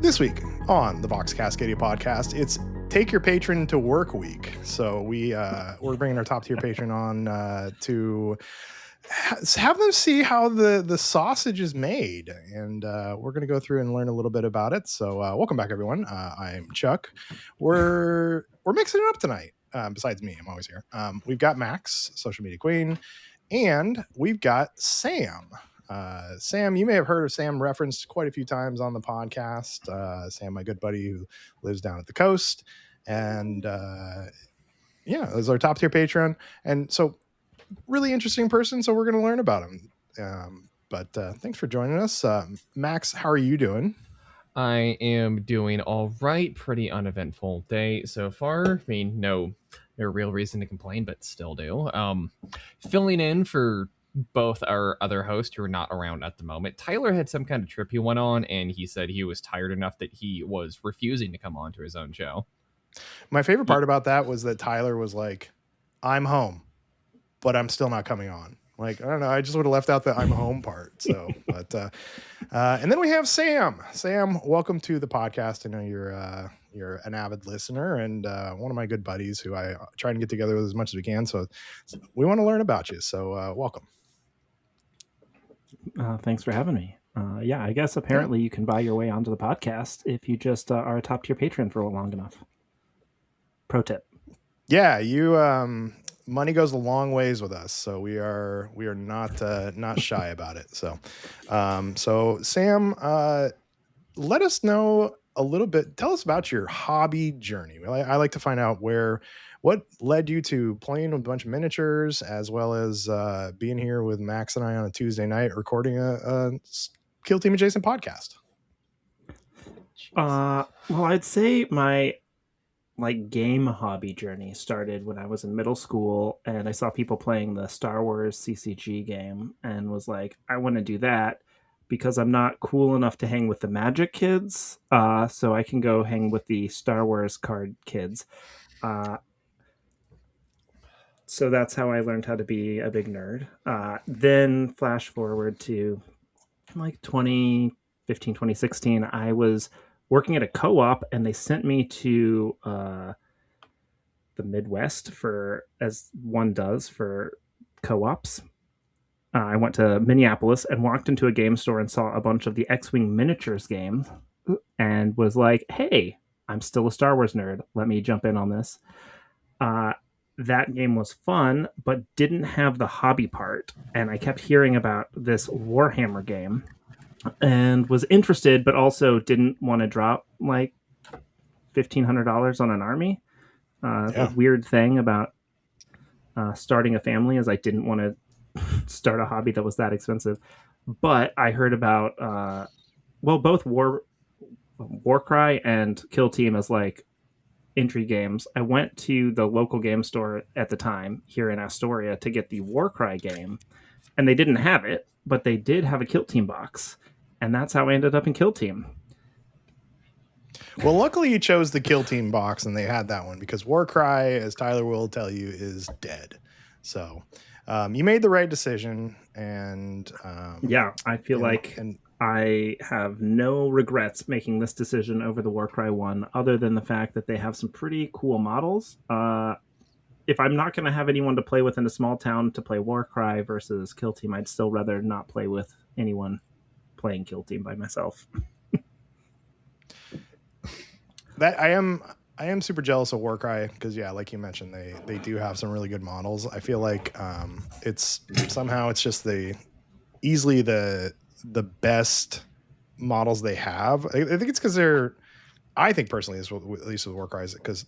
This week on the Vox Cascadia podcast, it's Take Your Patron to Work Week. So we're bringing our top tier patron on to have them see how the sausage is made, and we're going to go through and learn a little bit about it. So welcome back, everyone. I'm Chuck. We're mixing it up tonight. Besides me, I'm always here. We've got Max, social media queen, and we've got Sam. Sam, you may have heard of Sam referenced quite a few times on the podcast. Sam, my good buddy who lives down at the coast, and is our top tier patron. And so, really interesting person. So we're going to learn about him. But thanks for joining us, Max. How are you doing? I am doing all right. Pretty uneventful day so far. I mean, no real reason to complain, but still do. Filling in for both our other hosts who are not around at the moment. Tyler had some kind of trip he went on, and he said he was tired enough that he was refusing to come on to his own show. My favorite part about that was that Tyler was like, I'm home, but I'm still not coming on. Like, I don't know. I just would have left out the I'm home part. So, but, and then we have Sam. Sam, welcome to the podcast. I know you're an avid listener and one of my good buddies who I try and get together with as much as we can. So we want to learn about you. So welcome. Thanks for having me. I guess apparently you can buy your way onto the podcast if you just are a top tier patron for long enough. Pro tip. Yeah, money goes a long ways with us, so we are not shy about it. So Sam, let us know a little bit. Tell us about your hobby journey. I like to find out what led you to playing with a bunch of miniatures, as well as being here with Max and I on a Tuesday night recording a Kill Team adjacent podcast. Well, I'd say my game hobby journey started when I was in middle school, and I saw people playing the Star Wars CCG game and was like, I want to do that because I'm not cool enough to hang with the Magic kids, so I can go hang with the Star Wars card kids. So that's how I learned how to be a big nerd. Then flash forward to like 2015, 2016, I was working at a co-op, and they sent me to the Midwest as one does for co-ops. I went to Minneapolis and walked into a game store and saw a bunch of the X-Wing miniatures games and was like, hey, I'm still a Star Wars nerd. Let me jump in on this. That game was fun, but didn't have the hobby part. And I kept hearing about this Warhammer game and was interested, but also didn't want to drop like $1,500 on an army. The weird thing about starting a family is I didn't want to start a hobby that was that expensive. But I heard about, both Warcry and Kill Team as like entry games. I went to the local game store at the time here in Astoria to get the Warcry game, and they didn't have it, but they did have a Kill Team box. And that's how I ended up in Kill Team. Well, luckily you chose the Kill Team box and they had that one, because Warcry, as Tyler will tell you, is dead. So you made the right decision. And I feel like I have no regrets making this decision over the Warcry one, other than the fact that they have some pretty cool models. If I'm not going to have anyone to play with in a small town to play Warcry versus Kill Team, I'd still rather not play with anyone playing Kill Team by myself. That I am super jealous of Warcry, because like you mentioned, they do have some really good models. I feel like it's just easily the best models they have. I think it's because I think personally, at least with Warcry, is because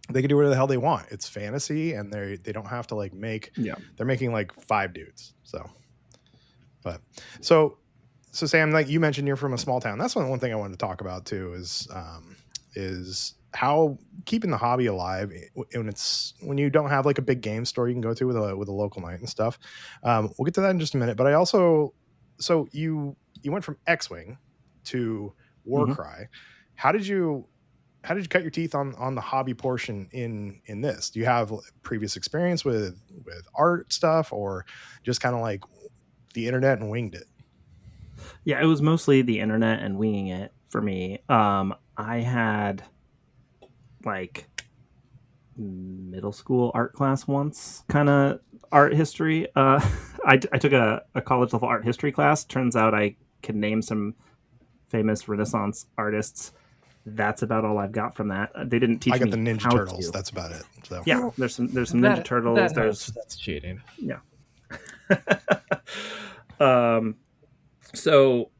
they can do whatever the hell they want. It's fantasy, and they don't have to like make. Yeah. They're making like 5 dudes. So Sam, like you mentioned, you're from a small town. That's one thing I wanted to talk about too. Is how keeping the hobby alive when you don't have like a big game store you can go to with a local night and stuff. We'll get to that in just a minute. But I also, so you went from X-Wing to Warcry. Mm-hmm. How did you cut your teeth on the hobby portion in this? Do you have previous experience with art stuff, or just kind of like the internet and winged it? Yeah, it was mostly the internet and winging it. for me. I had like middle school art class once, kind of art history. I took a college level art history class. Turns out I can name some famous Renaissance artists. That's about all I've got from that. They didn't I teach got the me Ninja how Turtles. to. That's about it. So Yeah, Well, there's some Ninja Turtles. that helps. There's That's cheating. yeah. um, so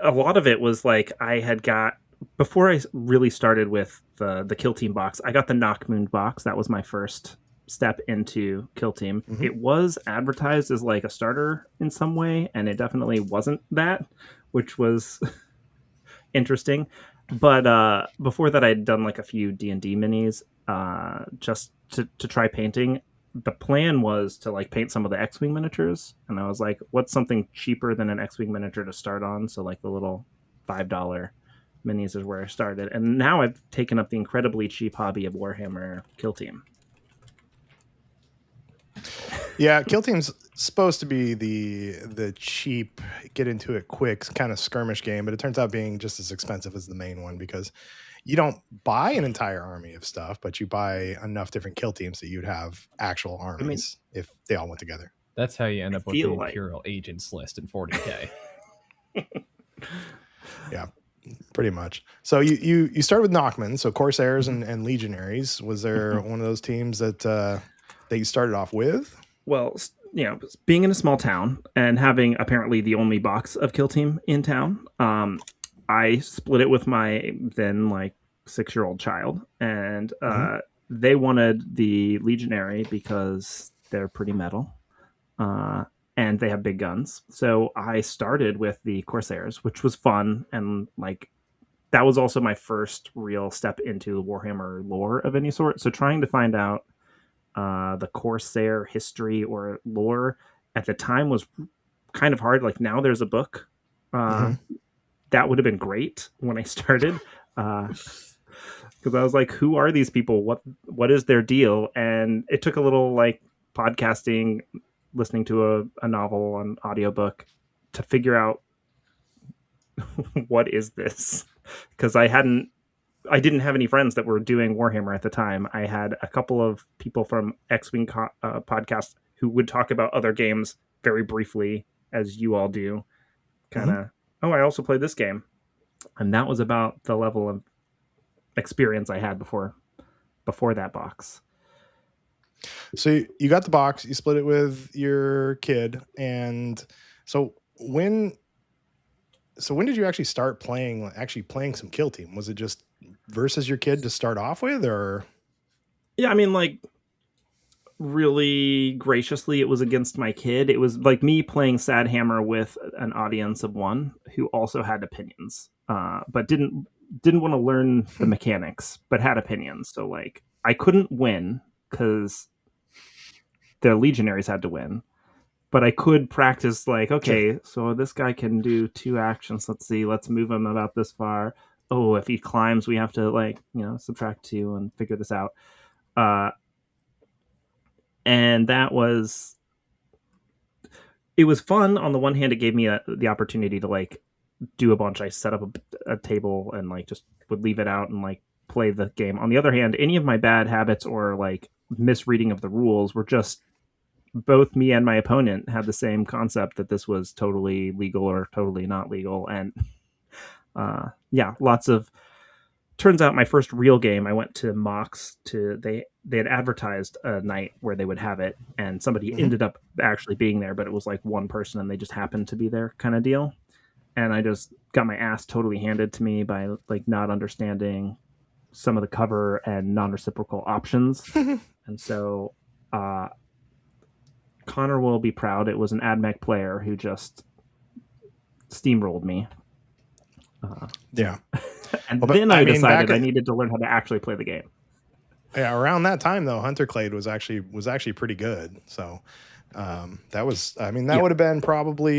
a lot of it was like I had got before I really started with the Kill Team box. I got the Knock Moon box. That was my first step into Kill Team. mhm. It was advertised as like a starter in some way, and it definitely wasn't that, which was interesting. But before that, I'd done like a few D&D minis just to try painting. The plan was to like paint some of the X-wing miniatures, and I was like, "What's something cheaper than an X-wing miniature to start on?" So like the little $5 minis is where I started, and now I've taken up the incredibly cheap hobby of Warhammer Kill Team. Yeah, Kill Team's supposed to be the cheap, get into it quick kind of skirmish game, but it turns out being just as expensive as the main one because you don't buy an entire army of stuff, but you buy enough different kill teams that you'd have actual I mean, armies if they all went together. That's how you end I up with the feel like Imperial Agents list in 40K. Yeah, pretty much. So you started with Knockman, so Corsairs and Legionaries. Was there one of those teams that that you started off with? well, being in a small town and having apparently the only box of Kill Team in town, I split it with my then like 6-year-old child, and Hmm. they wanted the Legionary because they're pretty metal. Uh, and they have big guns. So I started with the Corsairs, which was fun, and like that was also my first real step into Warhammer lore of any sort. So trying to find out the Corsair history or lore at the time was kind of hard. Like now there's a book. Uh, Hmm. that would have been great when I started. Because I was like, who are these people? What is their deal? And it took a little like podcasting, listening to a novel, an audiobook to figure out what is this. Because I didn't have any friends that were doing Warhammer at the time. I had a couple of people from X-Wing podcast who would talk about other games very briefly, as you all do. Kind Hmm. of, oh, I also played this game, and that was about the level of experience I had before that box. So you got the box, you split it with your kid, and so when did you actually start playing some Kill Team? Was it just versus your kid to start off with, or? Yeah, I mean, like really graciously, it was against my kid. It was like me playing Sad Hammer with an audience of one who also had opinions, but didn't want to learn the mechanics, but had opinions. So like I couldn't win because the legionaries had to win, but I could practice like, Sure. okay, so this guy can do 2 actions. Let's see, let's move him about this far. Oh, if he climbs, we have to like subtract 2 and figure this out. Uh, and that was it was fun. On the one hand, it gave me the opportunity to like do a bunch. I set up a table and like just would leave it out and like play the game. On the other hand, any of my bad habits or like misreading of the rules were just both me and my opponent had the same concept that this was totally legal or totally not legal. And yeah, lots of turns out my first real game I went to Mox to they had advertised a night where they would have it, and somebody Hmm. ended up actually being there, but it was like one person and they just happened to be there kind of deal. And I just got my ass totally handed to me by like not understanding some of the cover and non-reciprocal options. And so Connor will be proud. It was an AdMech player who just steamrolled me. Yeah. And Well, but then I I mean, decided I needed to learn how to actually play the game. yeah, around that time though, Hunter Clade was actually pretty good. So that was, I mean, that Yeah. would have been probably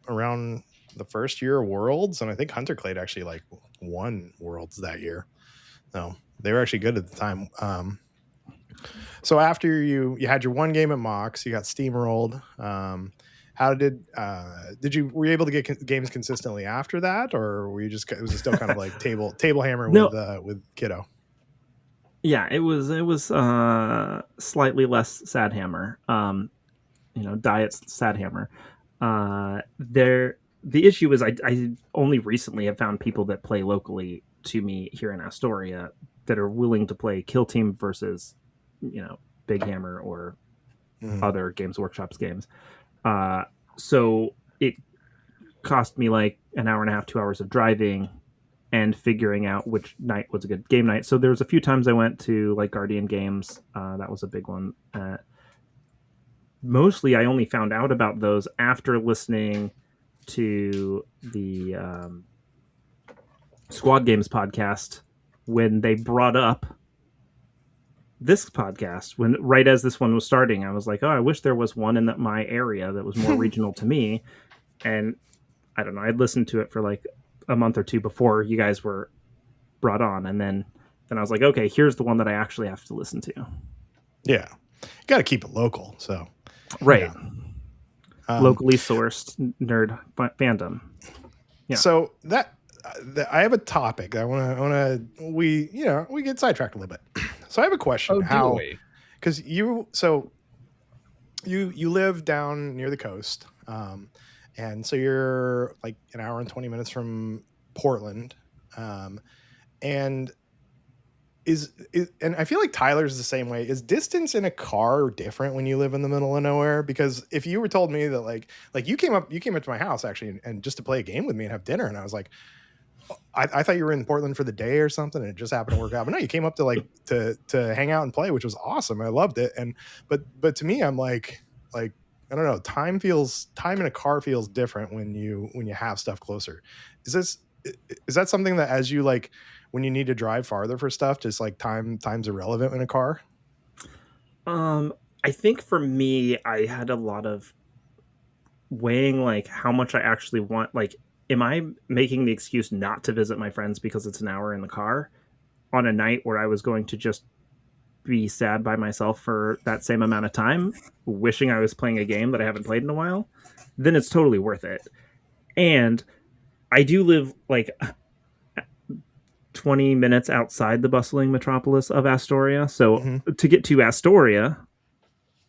around the first year of Worlds, and I think Hunter Clade actually like won Worlds that year. No, they were actually good at the time. So after you had your one game at Mox, you got steamrolled. how did you were you able to get games consistently after that, or were you just was it still kind of like table hammer No, with kiddo? yeah, it was slightly less sad hammer. Diet sad hammer. There, the issue is I only recently have found people that play locally to me here in Astoria that are willing to play Kill Team versus, Big Hammer or Mhm. other Games Workshop's games. Uh, so it cost me like an hour and a half, 2 hours of driving and figuring out which night was a good game night. So there was a few times I went to like Guardian Games. That was a big one. Mostly, I only found out about those after listening to the Squad Games podcast when they brought up this podcast. When right as this one was starting, I was like, "Oh, I wish there was one in my area that was more regional to me." And I don't know, I'd listened to it for like a month or two before you guys were brought on, and then I was like, "Okay, here's the one that I actually have to listen to." Yeah, you got to keep it local. So Right, yeah. Um, locally sourced nerd fandom. Yeah. so I have a topic. I want to we get sidetracked a little bit. So I have a question. Oh, do How we? because you live down near the coast, and so you're like an hour and 20 minutes from Portland, and and I feel like Tyler's the same way. Is distance in a car different when you live in the middle of nowhere? Because if you were told me that like you came up to my house actually and just to play a game with me and have dinner, and I was like, I thought you were in Portland for the day or something, and it just happened to work out. But no, you came up to like to hang out and play, which was awesome. I loved it. And but to me, I'm like I don't know. Time in a car feels different when you have stuff closer. Is this is that something that as you like when you need to drive farther for stuff, just like time's irrelevant in a car? Um, I think for me, I had a lot of weighing like how much I actually want. Like, am I making the excuse not to visit my friends because it's an hour in the car on a night where I was going to just be sad by myself for that same amount of time, wishing I was playing a game that I haven't played in a while? Then it's totally worth it. And I do live like 20 minutes outside the bustling metropolis of Astoria. So Hmm. to get to Astoria,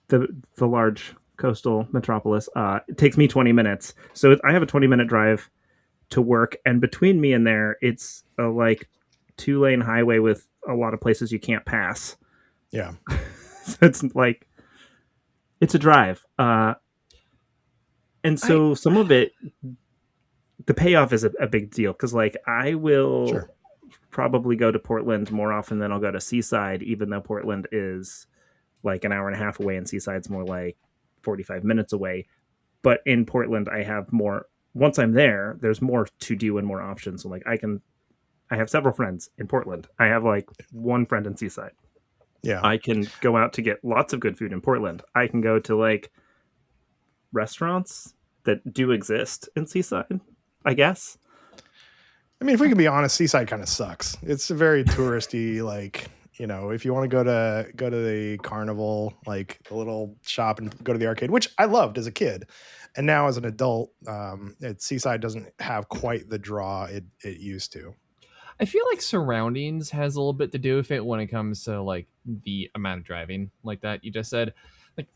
the large coastal metropolis, it takes me 20 minutes. So I have a 20-minute drive to work, and between me and there, it's a like 2-lane highway with a lot of places you can't pass. Yeah. So it's like it's a drive, and I so some of it, the payoff is a big deal because like I will Sure. probably go to Portland more often than I'll go to Seaside, even though Portland is like an hour and a half away and Seaside's more like 45 minutes away. But in Portland, I have more. Once I'm there, there's more to do and more options. So like I have several friends in Portland. I have like one friend in Seaside. Yeah. I can go out to get lots of good food in Portland. I can go to like restaurants that do exist in Seaside, I guess. I mean, if we can be honest, Seaside kind of sucks. It's a very touristy, like, if you want to go to the carnival, like the little shop and go to the arcade, which I loved as a kid, and now as an adult, Seaside doesn't have quite the draw it used to. I feel like surroundings has a little bit to do with it when it comes to like the amount of driving like that you just said. Like,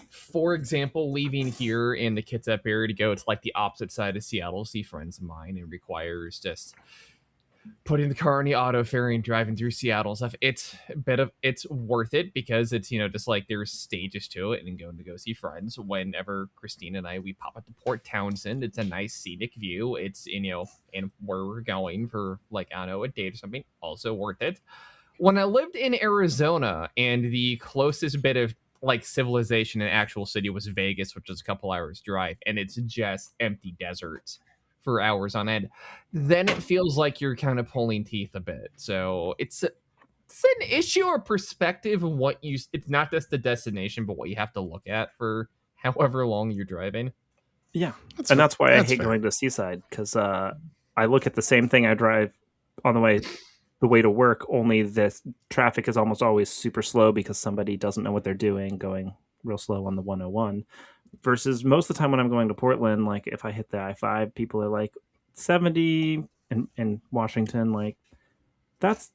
for example, leaving here in the Kitsap area to go to like the opposite side of Seattle, see friends of mine, it requires just putting the car in the auto ferry and driving through Seattle stuff. It's worth it because it's just like there's stages to it and going to go see friends. Whenever Christine and we pop up to Port Townsend, it's a nice scenic view. It's and where we're going for like I don't know a date or something, also worth it. When I lived in Arizona and the closest bit of like civilization and actual city was Vegas, which is a couple hours drive, and it's just empty deserts for hours on end, then it feels like you're kind of pulling teeth a bit. So it's an issue or perspective of what you. It's not just the destination, but what you have to look at for however long you're driving. Yeah, That's and that's why I that's hate fair. going to Seaside because I look at the same thing I drive on the way to work. Only this traffic is almost always super slow because somebody doesn't know what they're doing, going real slow on the 101. versus most of the time when I'm going to Portland, like if I hit the I-5, people are like 70 in Washington, like that's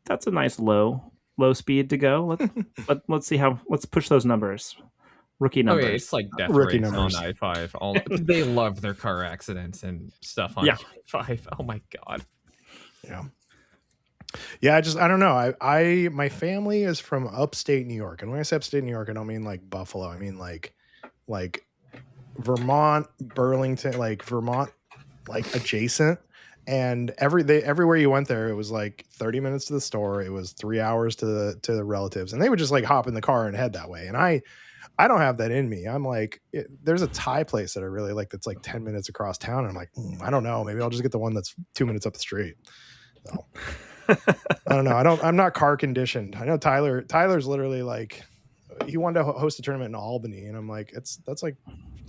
a nice low speed to go. Let's see how let's push those numbers. Rookie Oh yeah, numbers. it's like death Rookie rates on numbers. I-5. All they love their car accidents and stuff on Yeah. I-5. Oh my god. Yeah. Yeah, I don't know. My family is from upstate New York. And when I say upstate New York, I don't mean like Buffalo. I mean like Vermont, Burlington, like Vermont, like adjacent. And everywhere you went there, it was like 30 minutes to the store. It was 3 hours to the relatives. And they would just like hop in the car and head that way. And I don't have that in me. I'm like, there's a Thai place that I really like that's like 10 minutes across town. And I'm like, I don't know. Maybe I'll just get the one that's 2 minutes up the street. So I don't know. I'm not car conditioned. I know Tyler's literally like, he wanted to host a tournament in Albany. And I'm like, that's like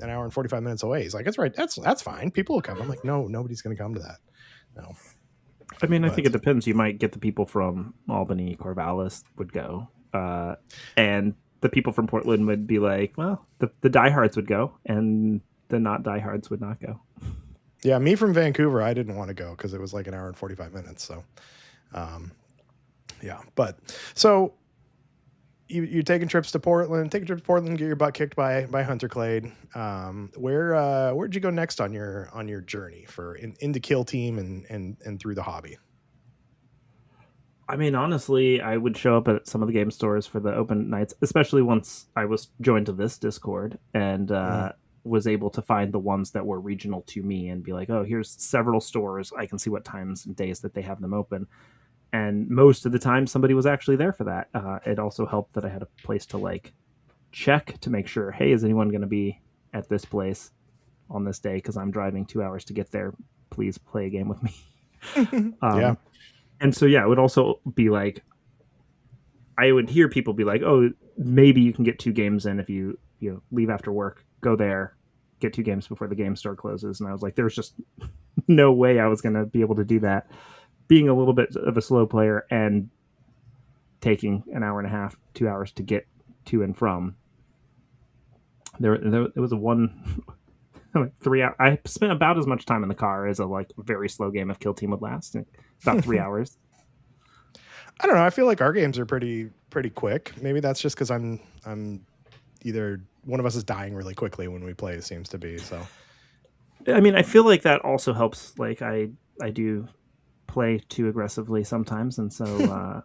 an hour and 45 minutes away. He's like, that's right. That's fine. People will come. I'm like, no, nobody's going to come to that. No. I mean, I think it depends. You might get the people from Albany, Corvallis would go. And the people from Portland would be like, well, the diehards would go, and the not diehards would not go. Yeah, me from Vancouver, I didn't want to go because it was like an hour and 45 minutes. So, yeah. But so you're taking trips to Portland, get your butt kicked by Hunter Clade. Where'd you go next on your journey for into Kill Team and through the hobby? I mean, honestly, I would show up at some of the game stores for the open nights, especially once I was joined to this Discord and was able to find the ones that were regional to me and be like, oh, here's several stores. I can see what times and days that they have them open. And most of the time, somebody was actually there for that. It also helped that I had a place to like check to make sure, hey, is anyone going to be at this place on this day? Because I'm driving 2 hours to get there. Please play a game with me. Yeah. And so, yeah, it would also be like, I would hear people be like, oh, maybe you can get 2 games in if you leave after work, go there, get 2 games before the game store closes. And I was like, there's just no way I was going to be able to do that. Being a little bit of a slow player and taking an hour and a half, 2 hours to get to and from. There was a one like 3 hours. I spent about as much time in the car as a like very slow game of Kill Team would last, about 3 hours. I don't know. I feel like our games are pretty quick. Maybe that's just because I'm either one of us is dying really quickly when we play. It seems to be so. I mean, I feel like that also helps. Like I do play too aggressively sometimes, and so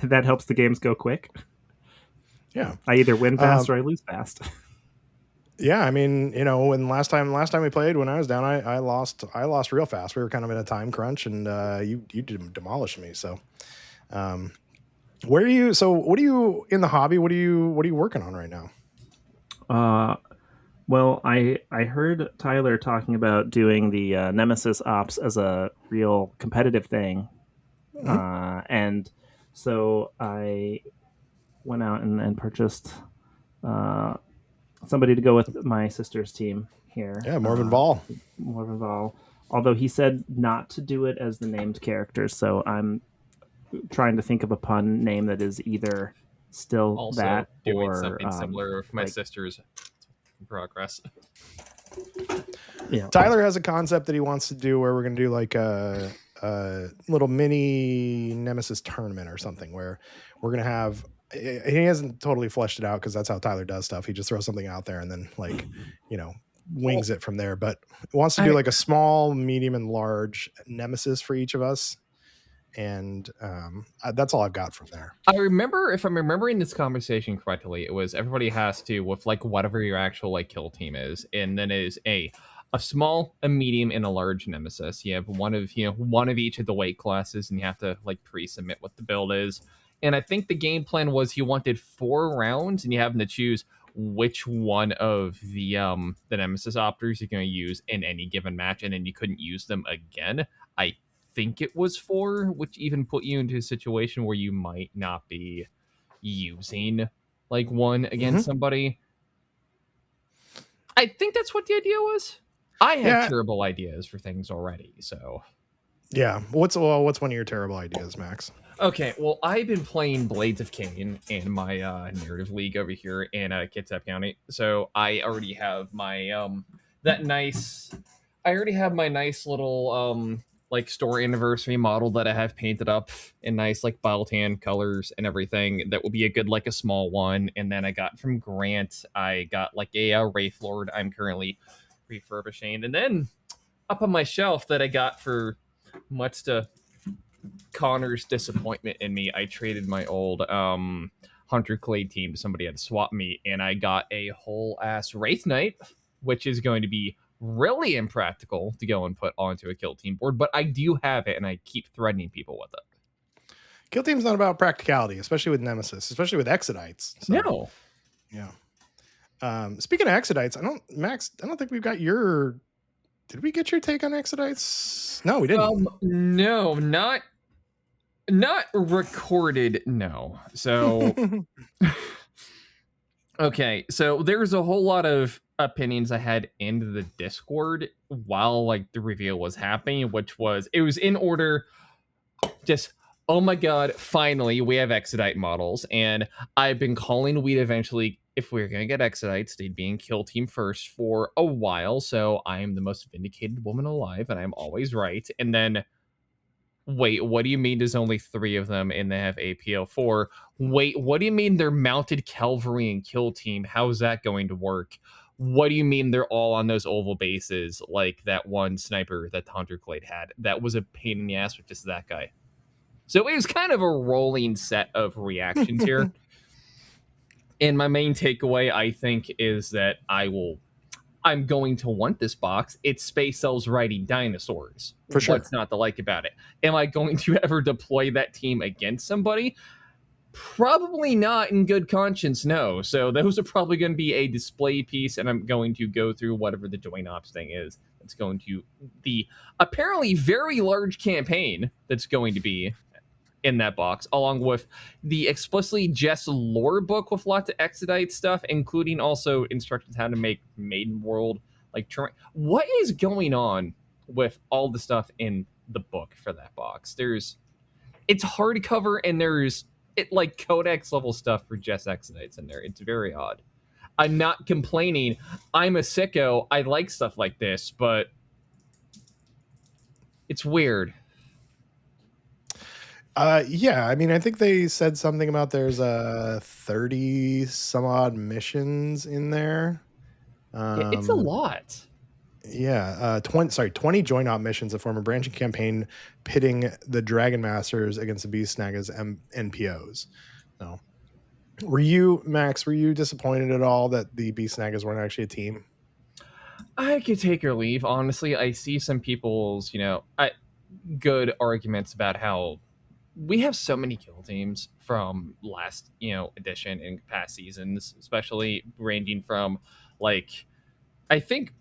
that helps the games go quick. Yeah, I either win fast or I lose fast. Yeah, I mean, when last time we played, when I was down, I lost real fast. We were kind of in a time crunch, and you demolished me. So, where are you? So, what are you in the hobby? What are you working on right now? Well, I heard Tyler talking about doing the Nemesis Ops as a real competitive thing, and so I went out and purchased somebody to go with my sister's team here. Yeah, Morven Ball. Morven Ball. Although he said not to do it as the named characters, so I'm trying to think of a pun name that is either still Also that doing or something similar for my like, sister's progress. Yeah, Tyler has a concept that he wants to do where we're going to do like a little mini Nemesis tournament or something where we're going to have. He hasn't totally fleshed it out because that's how Tyler does stuff. He just throws something out there and then like, wings it from there. But wants to do like a small, medium, and large Nemesis for each of us. And that's all I've got from there. I remember, if I'm remembering this conversation correctly, it was everybody has to, with like whatever your actual like kill team is, and then it is a small, a medium, and a large nemesis. You have one of each of the weight classes, and you have to like pre-submit what the build is. And I think the game plan was you wanted 4 rounds, and you have to choose which one of the nemesis opters you're going to use in any given match, and then you couldn't use them again. I think it was 4, which even put you into a situation where you might not be using like one against somebody. I think that's what the idea was. I have terrible ideas for things already, so yeah. What's one of your terrible ideas, Max? Okay, well, I've been playing Blades of Cain in my narrative league over here in Kitsap County. So I already have my that nice I already have my nice little like store anniversary model that I have painted up in nice like bottle tan colors and everything. That will be a good like a small one. And then I got from Grant, I got like a Wraith Lord I'm currently refurbishing. And then up on my shelf that I got for much to Connor's disappointment in me, I traded my old Hunter Clay team to somebody had to swap me, and I got a whole ass Wraith Knight, which is going to be really impractical to go and put onto a kill team board, but I do have it, and I keep threatening people with it. Kill team's not about practicality, especially with Nemesis, especially with Exodites. So, No. Yeah. Speaking of Exodites, Max, I don't think we've got your. Did we get your take on Exodites? No, we didn't. No, not recorded. No. So okay, so there's a whole lot of opinions I had in the Discord while like the reveal was happening, which was it was in order. Just oh my god, finally we have Exodite models, and I've been calling we'd eventually if we are gonna get Exodites, they'd be in Kill Team first for a while. So I am the most vindicated woman alive, and I'm always right. And then wait, what do you mean there's only 3 of them and they have APO4? Wait, what do you mean they're mounted cavalry and kill team? How's that going to work? What do you mean they're all on those oval bases like that one sniper that Hunter Clade had? That was a pain in the ass with just that guy. So it was kind of a rolling set of reactions here. And my main takeaway, I think, is that I'm going to want this box. It's Space Cells riding dinosaurs. For sure. What's not to like about it? Am I going to ever deploy that team against somebody? Probably not in good conscience, no. So those are probably going to be a display piece, and I'm going to go through whatever the joint ops thing is. That's going to the apparently very large campaign that's going to be in that box, along with the explicitly Jess lore book with lots of Exodite stuff, including also instructions how to make Maiden World like terrain. What is going on with all the stuff in the book for that box? It's hardcover and there's it like codex level stuff for Jess Exodites in there. It's very odd. I'm not complaining. I'm a sicko. I like stuff like this, but it's weird. Yeah, I mean, I think they said something about there's 30 some odd missions in there. Yeah, it's a lot. Yeah, 20 joint op missions that form a branching campaign pitting the Dragon Masters against the Beast Snag as NPOs. No. Were you, Max, disappointed at all that the Beast Snaggers weren't actually a team? I could take or leave. Honestly, I see some people's, good arguments about how we have so many kill teams from last, edition and past seasons, especially ranging from like I think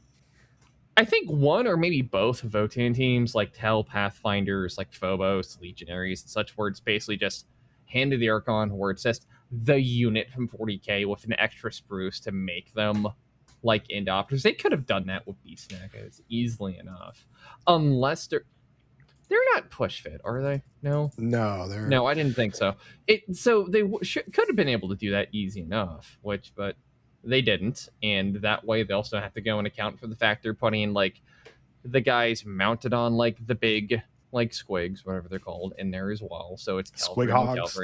one or maybe both Votan teams like Tel Pathfinders, like Phobos, Legionaries, and such, where it's basically just Hand of the Archon, where it's just the unit from 40k with an extra spruce to make them like Indopters. They could have done that with Beast Snaggers easily enough, unless they're not push fit, are they? No, I didn't think so. So they could have been able to do that easy enough, but they didn't, and that way they also have to go and account for the fact they're putting like the guys mounted on like the big like squigs, whatever they're called, in there as well. So it's Squig hogs.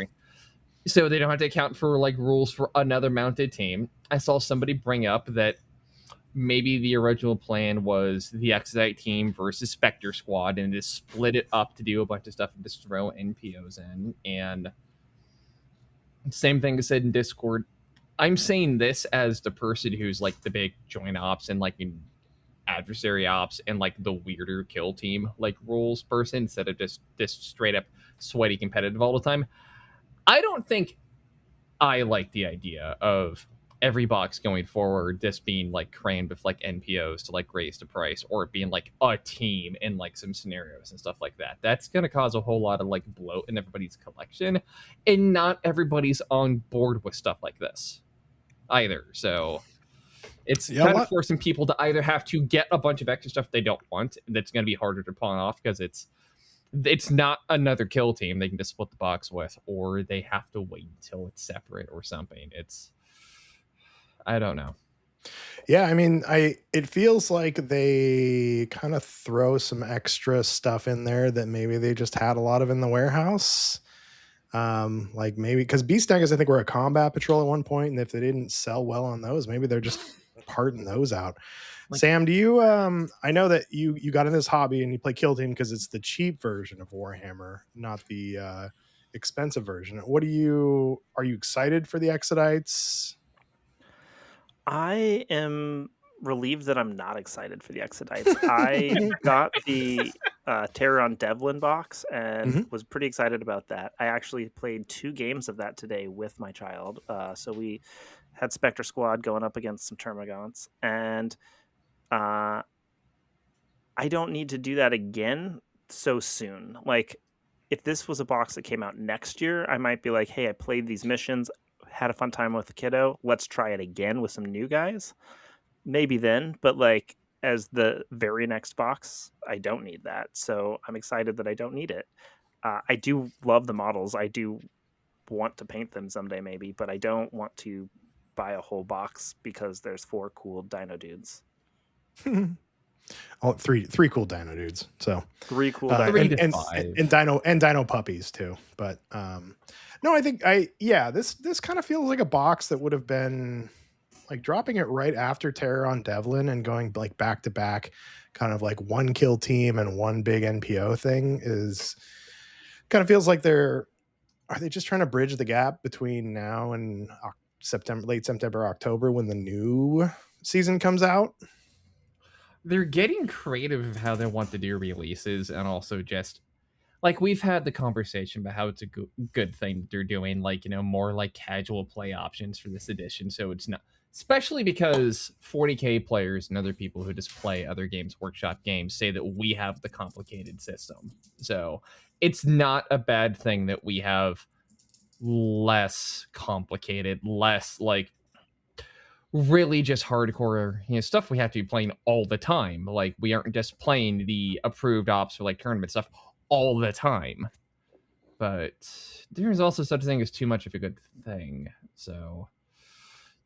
So they don't have to account for like rules for another mounted team. I saw somebody bring up that maybe the original plan was the Exodite team versus Spectre Squad, and just split it up to do a bunch of stuff and just throw NPOs in. And same thing I said in Discord. I'm saying this as the person who's like the big joint ops and like adversary ops and like the weirder kill team like rules person, instead of just straight up sweaty competitive all the time. I don't think I like the idea of every box going forward just being like crammed with like NPOs to like raise the price, or it being like a team in like some scenarios and stuff like that. That's going to cause a whole lot of like bloat in everybody's collection, and not everybody's on board with stuff like this either. So it's kind of forcing people to either have to get a bunch of extra stuff they don't want, that's going to be harder to pawn off because it's it's not another kill team they can just split the box with, or they have to wait until it's separate or something. It's, I don't know. Yeah, I mean, it feels like they kind of throw some extra stuff in there that maybe they just had a lot of in the warehouse. Like maybe because Beast Daggers, I think, were a combat patrol at one point, and if they didn't sell well on those, maybe they're just parting those out. Like, Sam, do you I know that you got in this hobby and you play Kill Team because it's the cheap version of Warhammer, not the expensive version. What do you are you excited for the Exodites? I am relieved that I'm not excited for the Exodites. I got the Terror on Devlin box and Mhm. was pretty excited about that. I actually played 2 games of that today with my child. So we had Spectre Squad going up against some Termagants, and uh, I don't need to do that again so soon. Like, if this was a box that came out next year, I might be like, hey, I played these missions, had a fun time with the kiddo. Let's try it again with some new guys. Maybe then, but like as the very next box, I don't need that. So I'm excited that I don't need it. I do love the models. I do want to paint them someday, maybe, but I don't want to buy a whole box because there's 4 cool dino dudes. Oh, three cool dino dudes. So 3 cool dino Three and to and dudes. five. and dino puppies too. But no, I think this kind of feels like a box that would have been like dropping it right after Terror on Devlin and going like back to back, kind of like one kill team and one big NPO thing is kind of feels like are they just trying to bridge the gap between now and September, late September, October when the new season comes out? They're getting creative of how they want to do releases, and also just like we've had the conversation about how it's a good thing that they're doing, like, more like casual play options for this edition. So it's not, especially because 40K players and other people who just play other games, workshop games, say that we have the complicated system. So it's not a bad thing that we have less complicated, less like really just hardcore, stuff we have to be playing all the time. Like, we aren't just playing the approved ops for like tournament stuff all the time. But there's also such a thing as too much of a good thing. So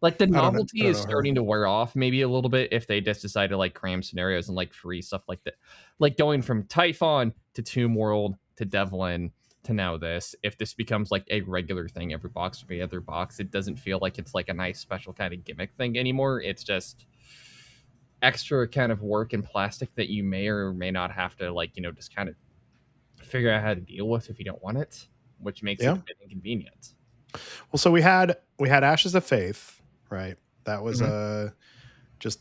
like the I novelty don't is know her. starting to wear off maybe a little bit if they just decide to like cram scenarios and like free stuff like that. Like going from Typhon to Tomb World to Devlin to now this. If this becomes like a regular thing every box or every other box, it doesn't feel like it's like a nice special kind of gimmick thing anymore. It's just extra kind of work and plastic that you may or may not have to like, just kind of figure out how to deal with if you don't want it, which makes it Yeah. a bit inconvenient. Well, so we had Ashes of Faith, right? That was Mhm. just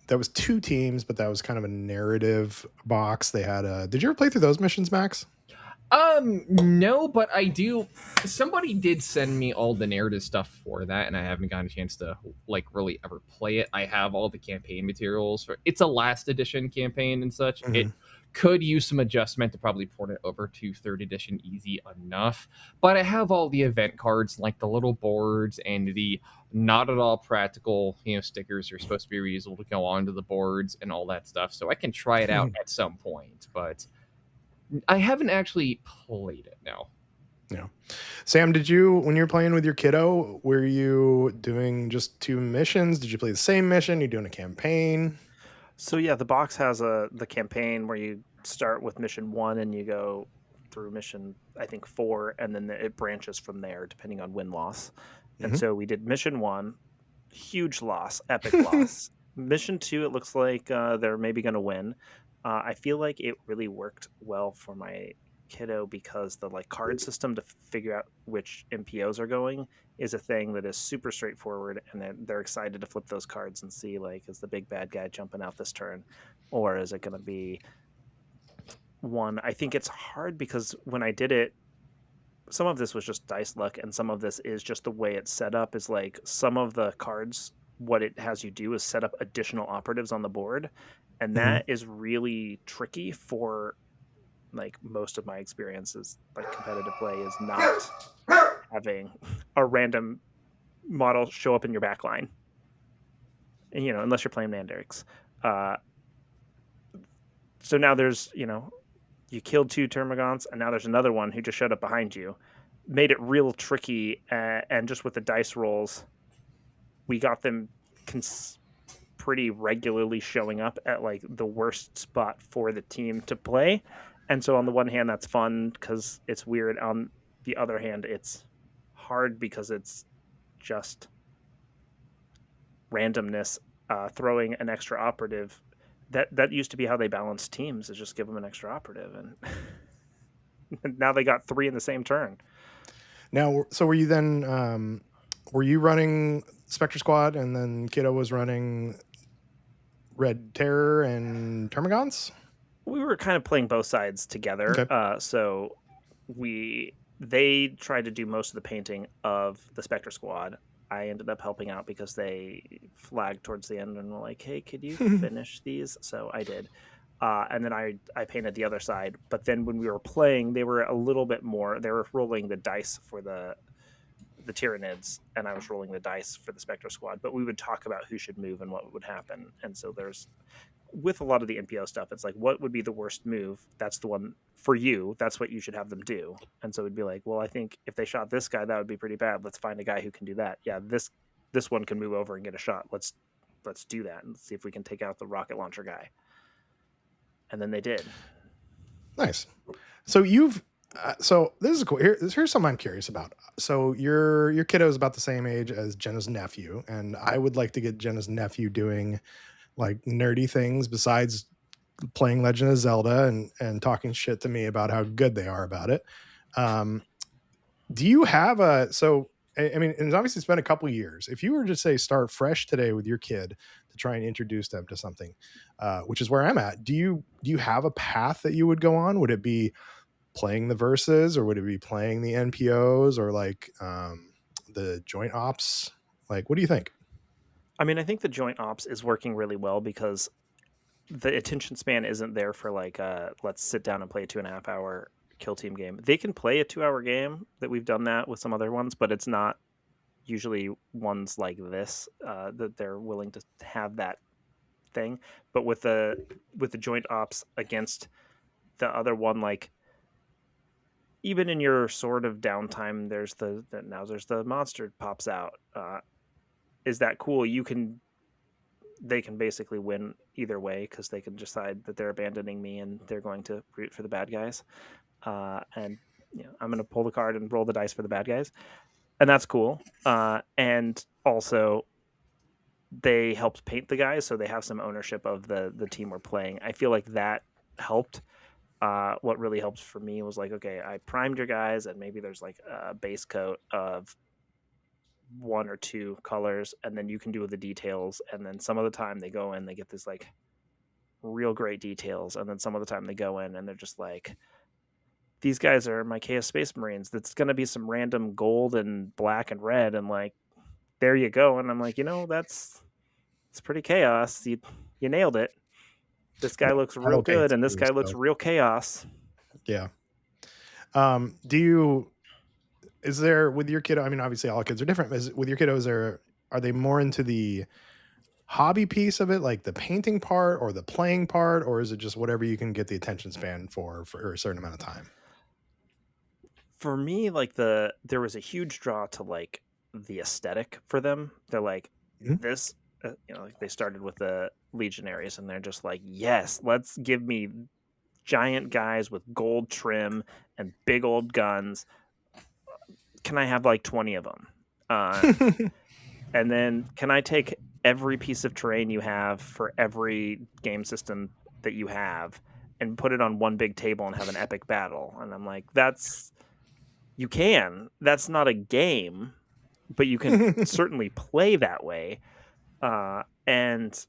that was 2 teams, but that was kind of a narrative box. They had a. Did you ever play through those missions, Max? No, but I do. Somebody did send me all the narrative stuff for that, and I haven't gotten a chance to like really ever play it. I have all the campaign materials for it's a last edition campaign and such. It Mhm. could use some adjustment to probably port it over to third edition easy enough. But I have all the event cards, like the little boards and the not at all practical, stickers are supposed to be reusable to go onto the boards and all that stuff. So I can try it out at some point, but I haven't actually played it, no. Yeah. Sam, did you when you were playing with your kiddo, were you doing just 2 missions? Did you play the same mission? You doing a campaign? So yeah, the box has the campaign where you start with mission 1 and you go through mission, I think, 4, and then it branches from there depending on win loss. And Mhm. so we did mission 1, huge loss, epic loss. Mission 2, it looks like they're maybe going to win. I feel like it really worked well for my kiddo because the like card system to figure out which MPOs are going is a thing that is super straightforward, and they're excited to flip those cards and see, like, is the big bad guy jumping out this turn, or is it going to be one. I think it's hard because when I did it, some of this was just dice luck, and some of this is just the way it's set up. Is like some of the cards, what it has you do is set up additional operatives on the board, and Mhm. that is really tricky for like most of my experiences. Like competitive play is not having a random model show up in your back line, and, unless you're playing Mandarix. Uh, so now there's you killed 2 termagants, and now there's another one who just showed up behind you. Made it real tricky, and just with the dice rolls, we got them pretty regularly showing up at like the worst spot for the team to play. And so on the one hand, that's fun because it's weird. On the other hand, it's hard because it's just randomness. Throwing an extra operative, that used to be how they balanced teams, is just give them an extra operative, and now they got 3 in the same turn. Now, so were you then? Were you running Spectre Squad, and then Kiddo was running Red Terror and Termagants? We were kind of playing both sides together. Okay. So they tried to do most of the painting of the Spectre Squad. I ended up helping out because they flagged towards the end and were like, "Hey, could you finish these?" So I did, and then I painted the other side. But then when we were playing, they were a little bit more. They were rolling the dice for the Tyranids, and I was rolling the dice for the Spectre Squad. But we would talk about who should move and what would happen. And so there's, with a lot of the NPO stuff, it's like, what would be the worst move? That's the one for you. That's what you should have them do. And so it'd be like, well, I think if they shot this guy, that would be pretty bad. Let's find a guy who can do that. Yeah, this one can move over and get a shot. Let's do that and see if we can take out the rocket launcher guy. And then they did. Nice. So you've so this is cool. Here's something I'm curious about. So your kiddo is about the same age as Jenna's nephew, and I would like to get Jenna's nephew doing like nerdy things besides playing Legend of Zelda and talking shit to me about how good they are about it. Do you have a so? I mean, it's obviously it's been a couple of years. If you were to say start fresh today with your kid to try and introduce them to something, which is where I'm at, do you have a path that you would go on? Would it be playing the verses, or would it be playing the NPOs, or like the joint ops? Like, what do you think? I mean, I think the joint ops is working really well because the attention span isn't there for like let's sit down and play a 2.5 hour kill team game. They can play a 2 hour game. That we've done that with some other ones, but it's not usually ones like this that they're willing to have that thing. But with the joint ops against the other one, like even in your sort of downtime, there's there's the monster pops out. Is that cool? They can basically win either way because they can decide that they're abandoning me and they're going to root for the bad guys. And I'm going to pull the card and roll the dice for the bad guys, and that's cool. And also, they helped paint the guys, so they have some ownership of the team we're playing. I feel like that helped. What really helped for me was like, okay, I primed your guys, and maybe there's like a base coat of 1 or 2 colors, and then you can do the details. And then some of the time they go in, they get this like real great details, and then some of the time they go in and they're just like, these guys are my Chaos Space Marines. That's going to be some random gold and black and red, and like, there you go. And I'm like, it's pretty chaos. You nailed it. This guy looks real good, and this guy looks real chaos. Yeah. Is there with your kiddo? I mean, obviously all kids are different. With your kiddos, are they more into the hobby piece of it, like the painting part or the playing part, or is it just whatever you can get the attention span for a certain amount of time? For me, like there was a huge draw to like the aesthetic for them. They're like, this, like they started with the Legionaries, and they're just like, yes, let's give me giant guys with gold trim and big old guns. Can I have like 20 of them? And then can I take every piece of terrain you have for every game system that you have and put it on one big table and have an epic battle? And I'm like, you can. That's not a game, but you can certainly play that way. And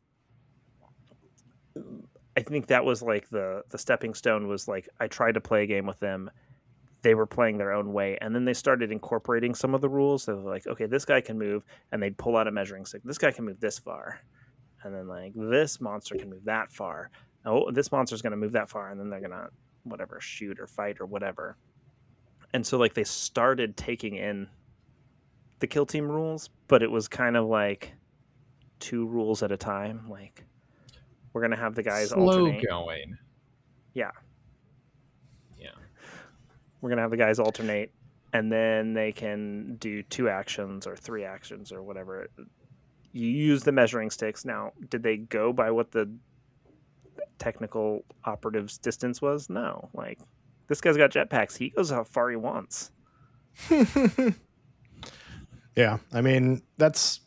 I think that was like the stepping stone. Was like, I tried to play a game with them. They were playing their own way, and then they started incorporating some of the rules. So they're like, okay, this guy can move, and they'd pull out a measuring stick. This guy can move this far, and then like this monster can move that far. Oh, this monster's going to move that far, and then they're going to whatever, shoot or fight or whatever. And so like they started taking in the kill team rules, but it was kind of like 2 rules at a time. Like, we're going to have the guys slow alternate. going. Yeah. We're gonna have the guys alternate, and then they can do 2 actions or 3 actions or whatever. You use the measuring sticks. Now, did they go by what the technical operative's distance was? No. Like, this guy's got jetpacks. He goes how far he wants. Yeah, I mean that's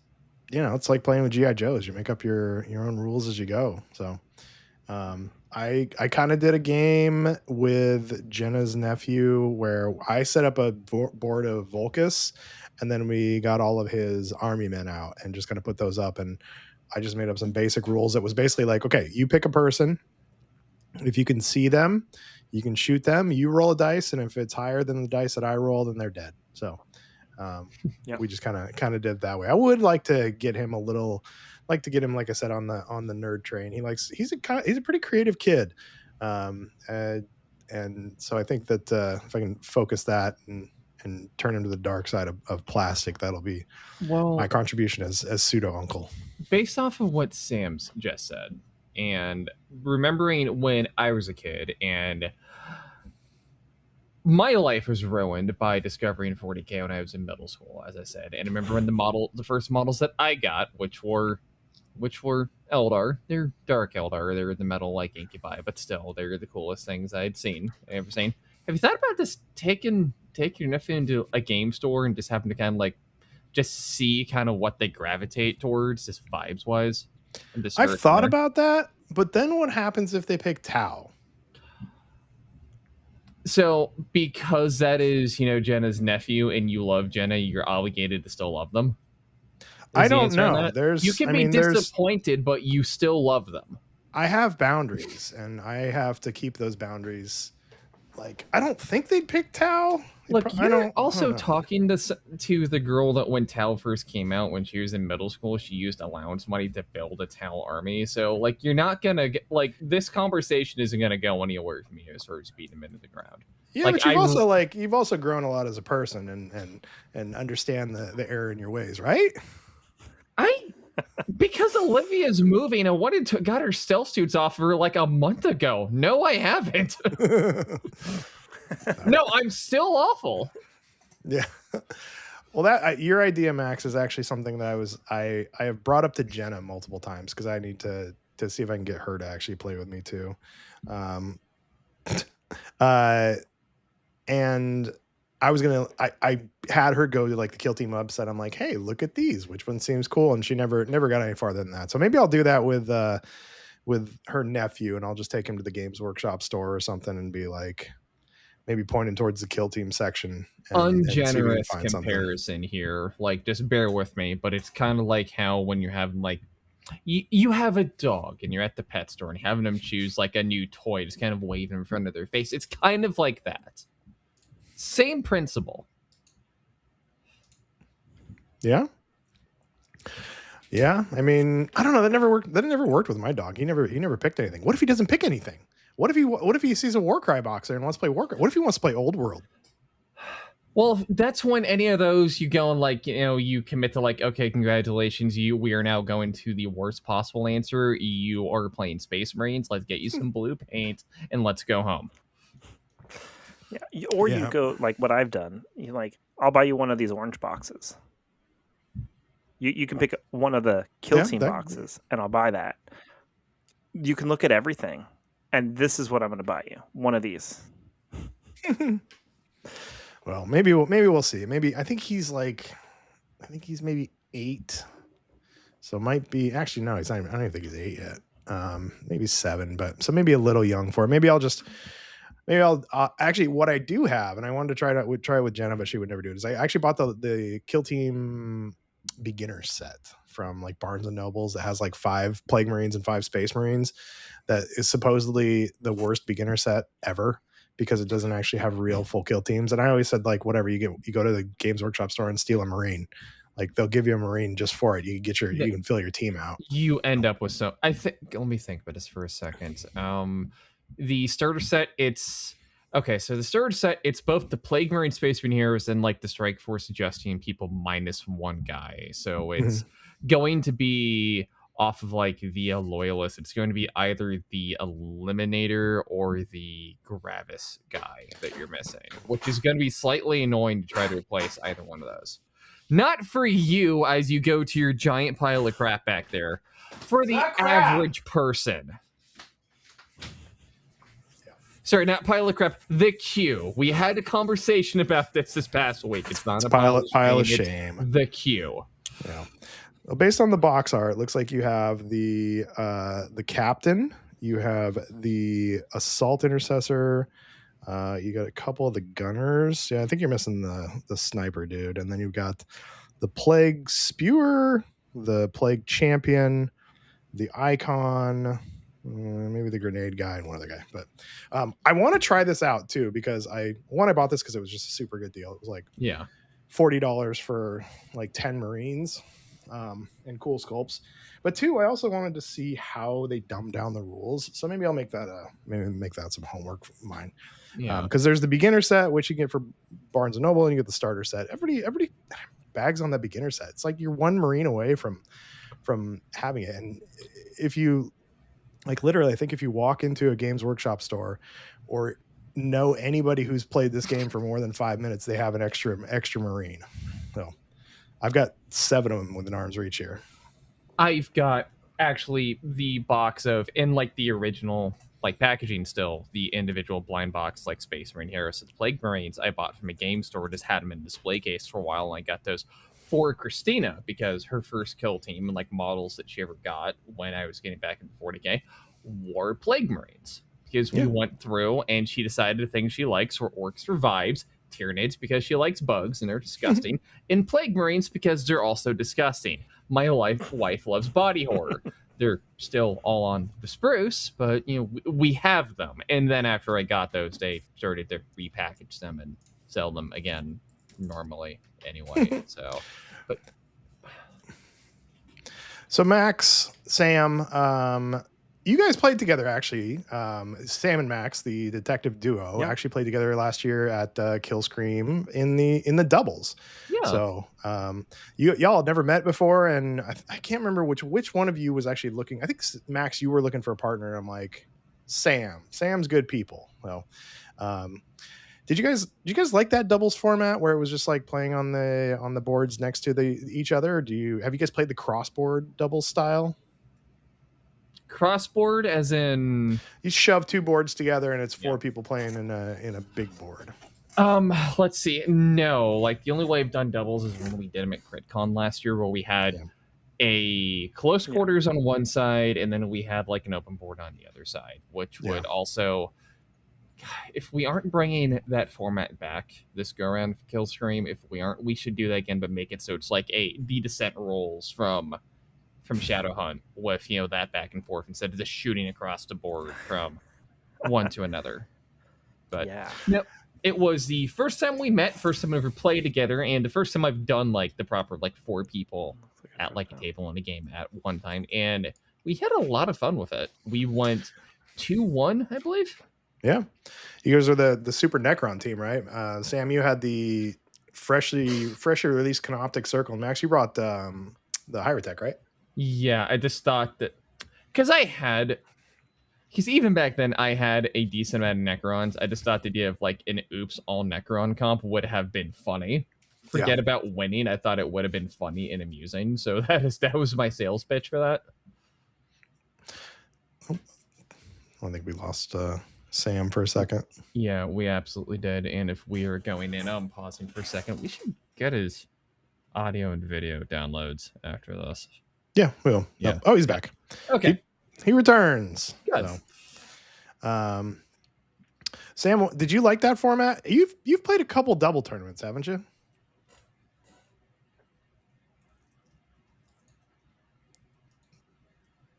it's like playing with GI Joes. You make up your own rules as you go. So I kind of did a game with Jenna's nephew where I set up a board of Volcus, and then we got all of his army men out and just kind of put those up, and I just made up some basic rules. It was basically like, okay, you pick a person. If you can see them, you can shoot them. You roll a dice, and if it's higher than the dice that I roll, then they're dead. So Yep. we just kind of did it that way. I would like to get him like I said, on the nerd train. He's a pretty creative kid. And so I think that if I can focus that and turn him to the dark side of plastic, that'll be my contribution as pseudo uncle. Based off of what Sam's just said, and remembering when I was a kid and my life was ruined by discovering 40K when I was in middle school, as I said. And I remember when the first models that I got, which were Eldar. They're dark Eldar. They're the metal like Incubi, but still, they're the coolest things I'd ever seen. Have you thought about this? Take your nephew into a game store and just happen to kind of like just see kind of what they gravitate towards, just vibes wise. I've thought about that, but then what happens if they pick Tau? So, because that is, Jenna's nephew and you love Jenna, you're obligated to still love them? I don't know. You can be disappointed, but you still love them. I have boundaries, and I have to keep those boundaries. Like, I don't think they'd pick Tau. Look, you're also talking to the girl that when Tau first came out, when she was in middle school, she used allowance money to build a Tau army. So, like, you're not gonna get, like, this conversation isn't gonna go anywhere from you as far as beating them into the ground. Yeah, like, but you've also grown a lot as a person and understand the error in your ways, right? Because Olivia's moving, I got her stealth suits off her like a month ago. No, I haven't. No, I'm still awful. Yeah. Well, that your idea, Max, is actually something that I have brought up to Jenna multiple times because I need to see if I can get her to actually play with me too. And I had her go to like the Kill Team website. I'm like, hey, look at these. Which one seems cool? And she never got any farther than that. So maybe I'll do that with her nephew, and I'll just take him to the Games Workshop store or something and be like, maybe pointing towards the Kill Team section. Ungenerous comparison here. Like, just bear with me, but it's kind of like how when you're having like you have a dog and you're at the pet store and having them choose like a new toy, just kind of waving in front of their face. It's kind of like that. Same principle. Yeah. Yeah. I mean, I don't know. That never worked. That never worked with my dog. He never picked anything. What if he doesn't pick anything? What if he sees a Warcry box there and wants to play Warcry? What if he wants to play Old World? Well, that's when any of those you go and like, you commit to like, okay, congratulations, we are now going to the worst possible answer. You are playing Space Marines. Let's get you some blue paint and let's go home. Yeah, or you go like what I've done. You like, I'll buy you one of these orange boxes. You can pick one of the Kill Team boxes, and I'll buy that. You can look at everything, and this is what I'm going to buy you. One of these. Well, maybe we'll see. Maybe I think he's maybe 8. So it might be actually no, he's not. I don't even think he's 8 yet. Maybe 7, but so maybe a little young for it. Maybe I'll actually what I do have, and I wanted to try it with Jenna, but she would never do it. Is I actually bought the Kill Team beginner set from like Barnes and Nobles that has like 5 Plague Marines and 5 Space Marines. That is supposedly the worst beginner set ever because it doesn't actually have real full kill teams. And I always said, like, whatever, you go to the Games Workshop store and steal a Marine. Like, they'll give you a Marine just for it. You can fill your team out. You end up with let me think about this for a second. The starter set, it's okay. So the starter set, it's both the Plague Marine Space Marine heroes and like the Strike Force adjusting people -1 guy. So it's going to be off of like the loyalist, it's going to be either the eliminator or the gravis guy that you're missing, which is going to be slightly annoying to try to replace either one of those. Not for you as you go to your giant pile of crap back there, for the average person. Sorry, not pile of crap, the queue. We had a conversation about this past week. It's not a pile of shame. It's the queue. Yeah. Well, based on the box art, it looks like you have the captain, you have the assault intercessor, you got a couple of the gunners. Yeah, I think you're missing the sniper dude, and then you've got the plague spewer, the plague champion, the icon, maybe the grenade guy, and one other guy. But I want to try this out too, because I bought this because it was just a super good deal. It was like $40 for like 10 Marines. And cool sculpts, but two, I also wanted to see how they dumb down the rules. So maybe I'll make that some homework for mine. Yeah, because there's the beginner set, which you get for Barnes and Noble, and you get the starter set. Everybody bags on that beginner set. It's like you're one Marine away from having it. And if you like, literally, I think if you walk into a Games Workshop store or know anybody who's played this game for more than 5 minutes, they have an extra Marine. So I've got 7 of them within arm's reach here. I've got actually the box of, in like the original like packaging still, the individual blind box like Space Marine Heroes and Plague Marines I bought from a game store, just had them in display case for a while, and I got those for Christina because her first kill team and like models that she ever got when I was getting back in 40K were Plague Marines. Because we went through and she decided the things she likes were Orcs for vibes, Tyranids because she likes bugs and they're disgusting, and Plague Marines because they're also disgusting. My wife loves body horror. They're still all on the spruce, but we have them. And then after I got those, they started to repackage them and sell them again normally anyway. So Max, Sam, you guys played together, actually. Sam and Max, the detective duo, actually played together last year at Killscream in the doubles. Yeah. So y'all had never met before, and I can't remember which one of you was actually looking. I think Max, you were looking for a partner. I'm like, Sam's good people. Well, did you guys like that doubles format where it was just like playing on the boards next to each other? Or have you guys played the crossboard doubles style? Crossboard, as in you shove 2 boards together and it's 4 people playing in a big board. Let's see. No, like the only way I've done doubles is when we did them at CritCon last year, where we had a close quarters on one side and then we had like an open board on the other side, which would also, if we aren't bringing that format back this go around for Killstream, if we aren't, we should do that again, but make it so it's like the descent rolls from Shadowhunt with that back and forth instead of just shooting across the board from one to another. But no, it was the first time we met, first time we ever played together, and the first time I've done like the proper like 4 people at like a table in a game at one time, and we had a lot of fun with it. We went 2-1, I believe. Yeah, you guys are the Super Necron team, right? Sam, you had the freshly released Canoptic Circle. Max, you brought the Hyrotech, right? Yeah, I just thought that because even back then I had a decent amount of Necrons. I just thought the idea of like an oops all Necron comp would have been funny. Forget about winning. I thought it would have been funny and amusing. So that was my sales pitch for that. I think we lost Sam for a second. Yeah, we absolutely did. And if we are going in, I'm pausing for a second. We should get his audio and video downloads after this. Yeah, we will. Yeah. Oh, he's back. Okay. He returns. Good. So, Sam, did you like that format? You've played a couple double tournaments, haven't you?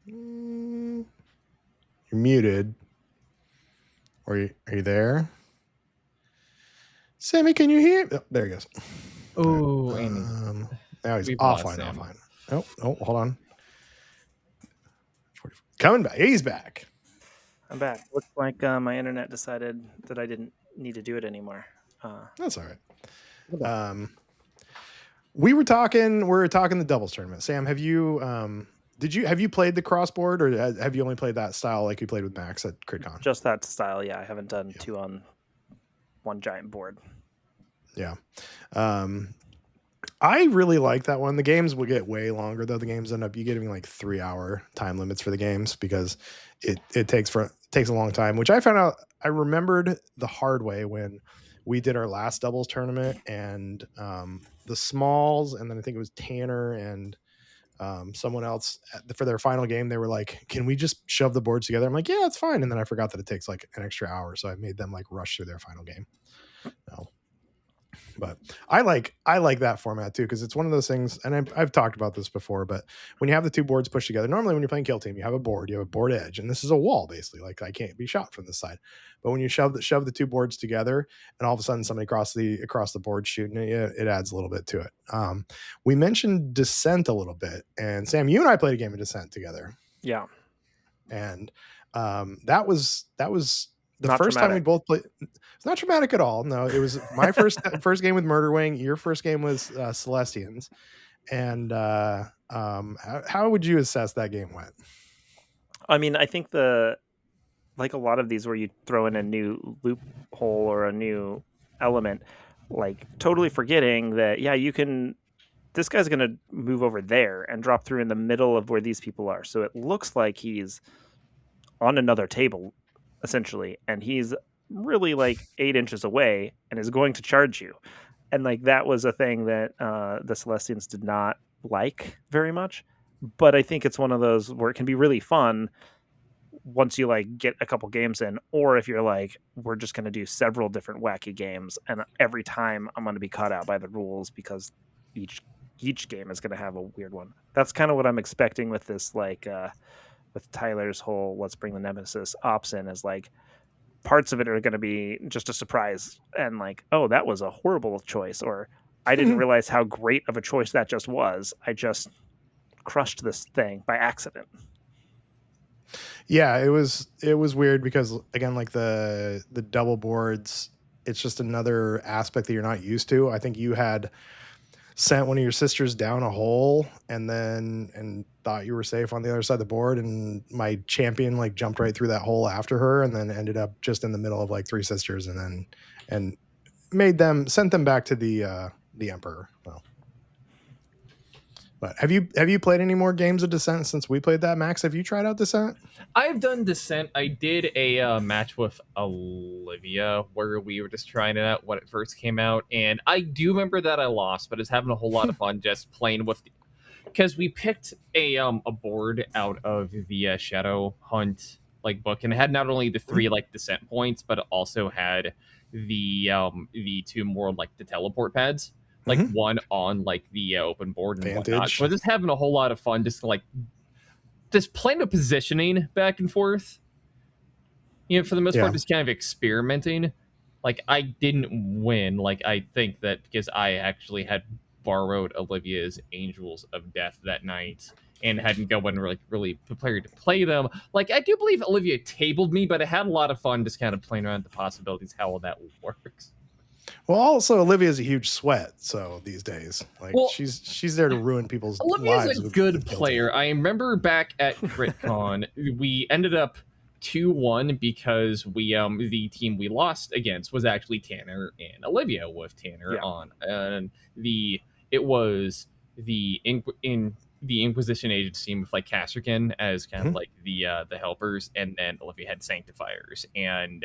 You're muted. Are you there? Sammy, can you hear? Oh, there he goes. Oh, now he's offline. Oh, hold on. Coming back. He's back. I'm back. Looks like my internet decided that I didn't need to do it anymore. That's all right. We were talking the doubles tournament. Sam, have you Have you played the crossboard, or have you only played that style like you played with Max at CritCon? Just that style, yeah. I haven't done 2 on one giant board. Yeah. I really like that one. The games will get way longer though. The games end up you getting like 3-hour time limits for the games because it takes a long time, which I found out. I remembered the hard way when we did our last doubles tournament, and the Smalls, and then I think it was Tanner and someone else for their final game. They were like, "Can we just shove the boards together?" I'm like, "Yeah, it's fine." And then I forgot that it takes like an extra hour, so I made them like rush through their final game. No. But I like that format too, because it's one of those things, and I've talked about this before, but when you have the two boards pushed together, normally when you're playing Kill Team, you have a board edge, and this is a wall basically, like I can't be shot from this side. But when you shove the two boards together, and all of a sudden somebody across the board shooting it adds a little bit to it. We mentioned Descent a little bit, and Sam, you and I played a game of Descent together. Yeah, and that was the not first traumatic. time we both played. It's not traumatic at all. No, it was my first game with Murder Wing. Your first game was Celestians. And how would you assess that game went? I mean, I think like a lot of these where you throw in a new loophole or a new element, like totally forgetting that, yeah, this guy's going to move over there and drop through in the middle of where these people are. So it looks like he's on another table, essentially, and he's really like 8 inches away and is going to charge you. And like that was a thing that the Celestians did not like very much. But I think it's one of those where it can be really fun once you like get a couple games in, or if you're like, we're just going to do several different wacky games, and every time I'm going to be caught out by the rules because each game is going to have a weird one. That's kind of what I'm expecting with this, like with Tyler's whole let's bring the Nemesis ops in, is like parts of it are going to be just a surprise and like, oh, that was a horrible choice, or I didn't realize how great of a choice that just was. I just crushed this thing by accident. Yeah, it was weird because again, like the double boards, it's just another aspect that you're not used to. I think you had sent one of your sisters down a hole and thought you were safe on the other side of the board, and my champion like jumped right through that hole after her and then ended up just in the middle of like 3 sisters, and sent them back to the Emperor. Well, but have you played any more games of Descent since we played that? Max, have you tried out Descent? I've done Descent. I did a match with Olivia where we were just trying it out when it first came out, and I do remember that I lost, but I was having a whole lot of fun just playing with, because we picked a board out of the Shadow Hunt like book, and it had not only the 3 like Descent points, but it also had the 2 more like the teleport pads. Like one on like the open board and Vantage. whatnot. So just having a whole lot of fun, just like just playing with positioning back and forth. You know, for the most part, just kind of experimenting. Like I didn't win. Like I think that because I actually had borrowed Olivia's Angels of Death that night and hadn't gone really prepared to play them. Like I do believe Olivia tabled me, but I had a lot of fun just kind of playing around with the possibilities how all that works. Well, also Olivia's a huge sweat, so these days, like she's there to ruin people's Olivia's lives. A good player. I remember back at CritCon, we ended up 2-1 because we the team we lost against was actually Tanner and Olivia with Tanner on, and it was the Inquisition Agents team with like Castrican as kind of like the helpers, and then Olivia had Sanctifiers, and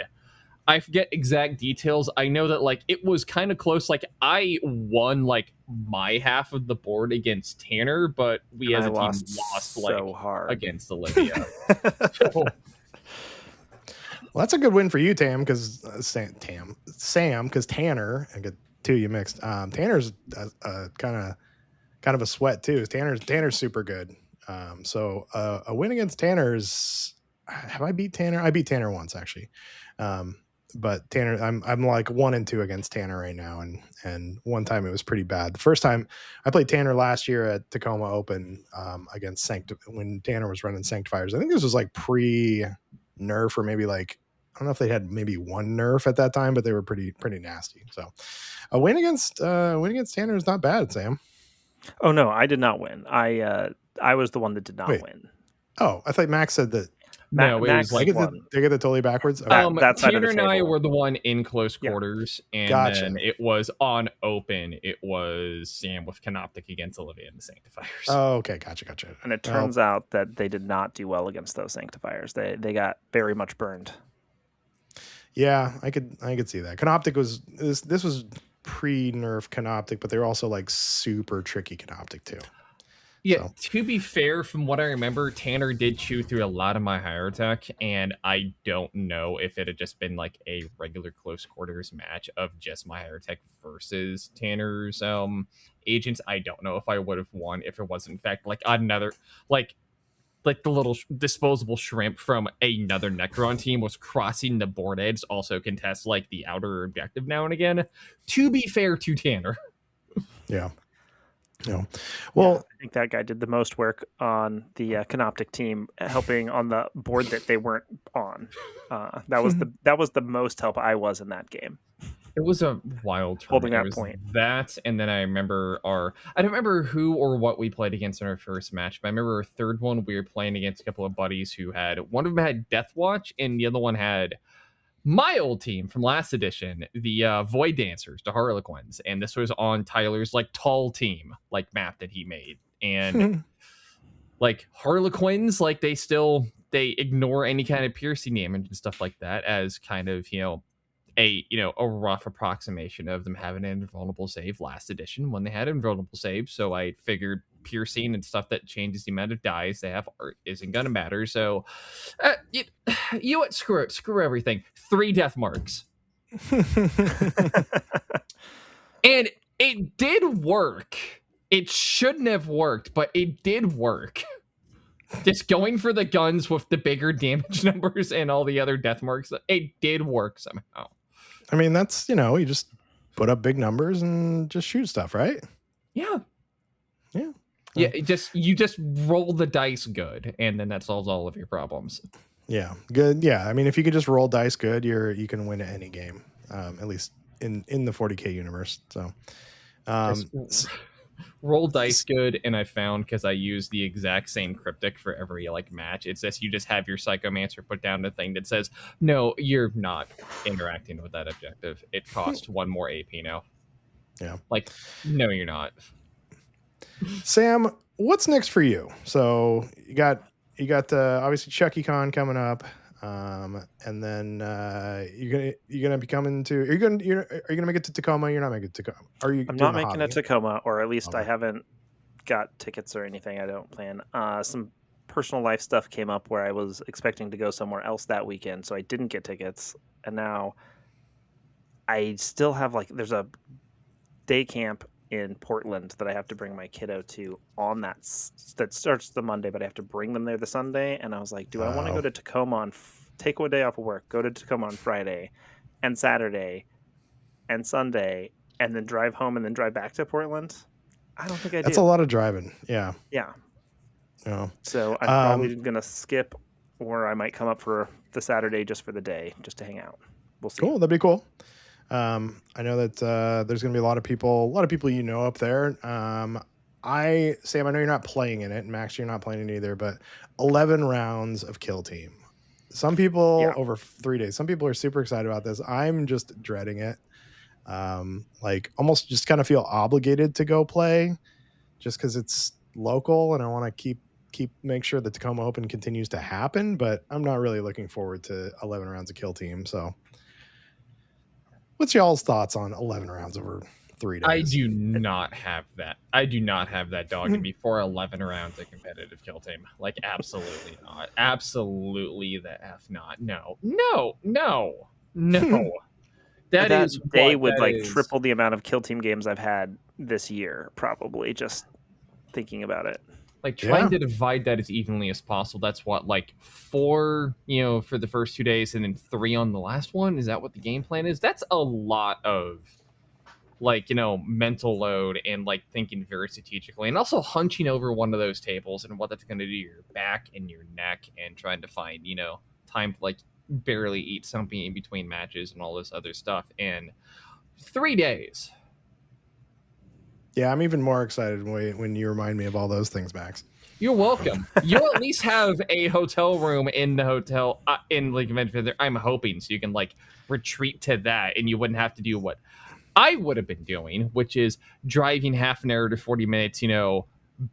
I forget exact details. I know that like it was kind of close. Like I won like my half of the board against Tanner, but we as a team lost like so hard against Olivia. Well, that's a good win for you, Tam, because Sam, because Tanner, I get 2 you mixed. Tanner's kind of a sweat too. Tanner's super good. So a win against Tanner's. Have I beat Tanner? I beat Tanner once actually. But Tanner, I'm like 1-2 against Tanner right now, and one time it was pretty bad. The first time I played Tanner last year at Tacoma Open against when Tanner was running Sanctifiers. I think this was like pre-nerf, or maybe like I don't know if they had maybe 1 nerf at that time, but they were pretty nasty. So a win against Tanner is not bad, Sam. Oh no, I did not win. I was the one that did not Wait. win. Oh, I thought Max said that. No, it Max was like won. They get it totally backwards. Okay. That side of Tanner the and I table. were the one in close Yeah. quarters, and Gotcha. then it was on open. It was Sam with Canoptic against Olivia and the Sanctifiers. Oh, okay. Gotcha. And it turns out that they did not do well against those Sanctifiers. They got very much burned. Yeah, I could see that. Canoptic was this was pre-nerf Canoptic, but they were also like super tricky Canoptic too. Yeah, to be fair, from what I remember, Tanner did chew through a lot of my higher tech, and I don't know if it had just been like a regular close quarters match of just my higher tech versus Tanner's agents. I don't know if I would have won if it was in fact like another like the little disposable shrimp from another Necron team was crossing the board edge, also contest like the outer objective now and again. To be fair to Tanner. Yeah. Well, I think that guy did the most work on the Canoptic team, helping on the board that they weren't on. That was the most help I was in that game. It was a wild tournament. Holding that was point. That, and then I don't remember who or what we played against in our first match, but I remember our third one, we were playing against a couple of buddies who one of them had Death Watch, and the other one had my old team from last edition, the Void Dancers, the Harlequins, and this was on Tyler's like tall team like map that he made, and like Harlequins, like they ignore any kind of piercing damage and stuff like that as kind of a rough approximation of them having an invulnerable save last edition when they had invulnerable save. So I figured piercing and stuff that changes the amount of dies they have isn't gonna matter. So you what, screw it, screw everything. 3 death marks. And it did work. It shouldn't have worked, but it did work. Just going for the guns with the bigger damage numbers and all the other death marks, it did work somehow. I mean, that's, you just put up big numbers and just shoot stuff, right? Yeah. Yeah. Yeah, you just roll the dice good, and then that solves all of your problems. Yeah, good. Yeah, I mean, if you can just roll dice good, you can win any game, at least in the 40K universe. So, roll dice good, and I found, because I use the exact same cryptic for every like match, it's just you just have your Psychomancer put down the thing that says, no, you're not interacting with that objective. It costs 1 more AP now. Yeah. Like, no, you're not. Sam, what's next for you? So you got obviously ChuckyCon coming up, and then you're gonna be coming to. Are you gonna make it to Tacoma? You're not making it to Tacoma. I'm not making it to Tacoma, or at least I haven't got tickets or anything. I don't plan. Some personal life stuff came up where I was expecting to go somewhere else that weekend, so I didn't get tickets, and now I still have there's a day camp in Portland that I have to bring my kiddo to on that starts the Monday, but I have to bring them there the Sunday. And I was like, do I want to go to Tacoma on take a day off of work, go to Tacoma on Friday and Saturday and Sunday, and then drive home and then drive back to Portland? I don't think I do. That's a lot of driving. Yeah. Yeah. Yeah. So I'm probably going to skip, or I might come up for the Saturday just for the day, just to hang out. We'll see. Cool. That'd be cool. I know that there's going to be a lot of people up there. Sam, I know you're not playing in it, and Max, you're not playing it either, but 11 rounds of Kill Team. Some people over 3 days. Some people are super excited about this. I'm just dreading it. Almost just kind of feel obligated to go play just because it's local and I want to make sure the Tacoma Open continues to happen, but I'm not really looking forward to 11 rounds of Kill Team. So what's y'all's thoughts on 11 rounds over 3 days? I do not have that. I do not have that dog in me for 11 rounds of competitive Kill Team. Like, absolutely not. Absolutely the F not. No. That day would triple the amount of Kill Team games I've had this year, probably, just thinking about it. Like, trying to divide that as evenly as possible. That's what, 4, for the first 2 days and then 3 on the last one? Is that what the game plan is? That's a lot of, mental load and, thinking very strategically. And also hunching over one of those tables and what that's going to do to your back and your neck and trying to find, time to, barely eat something in between matches and all this other stuff in 3 days. Yeah, I'm even more excited when you remind me of all those things, Max. You're welcome. You'll at least have a hotel room in the hotel in like event. I'm hoping so you can like retreat to that, and you wouldn't have to do what I would have been doing, which is driving half an hour to 40 minutes,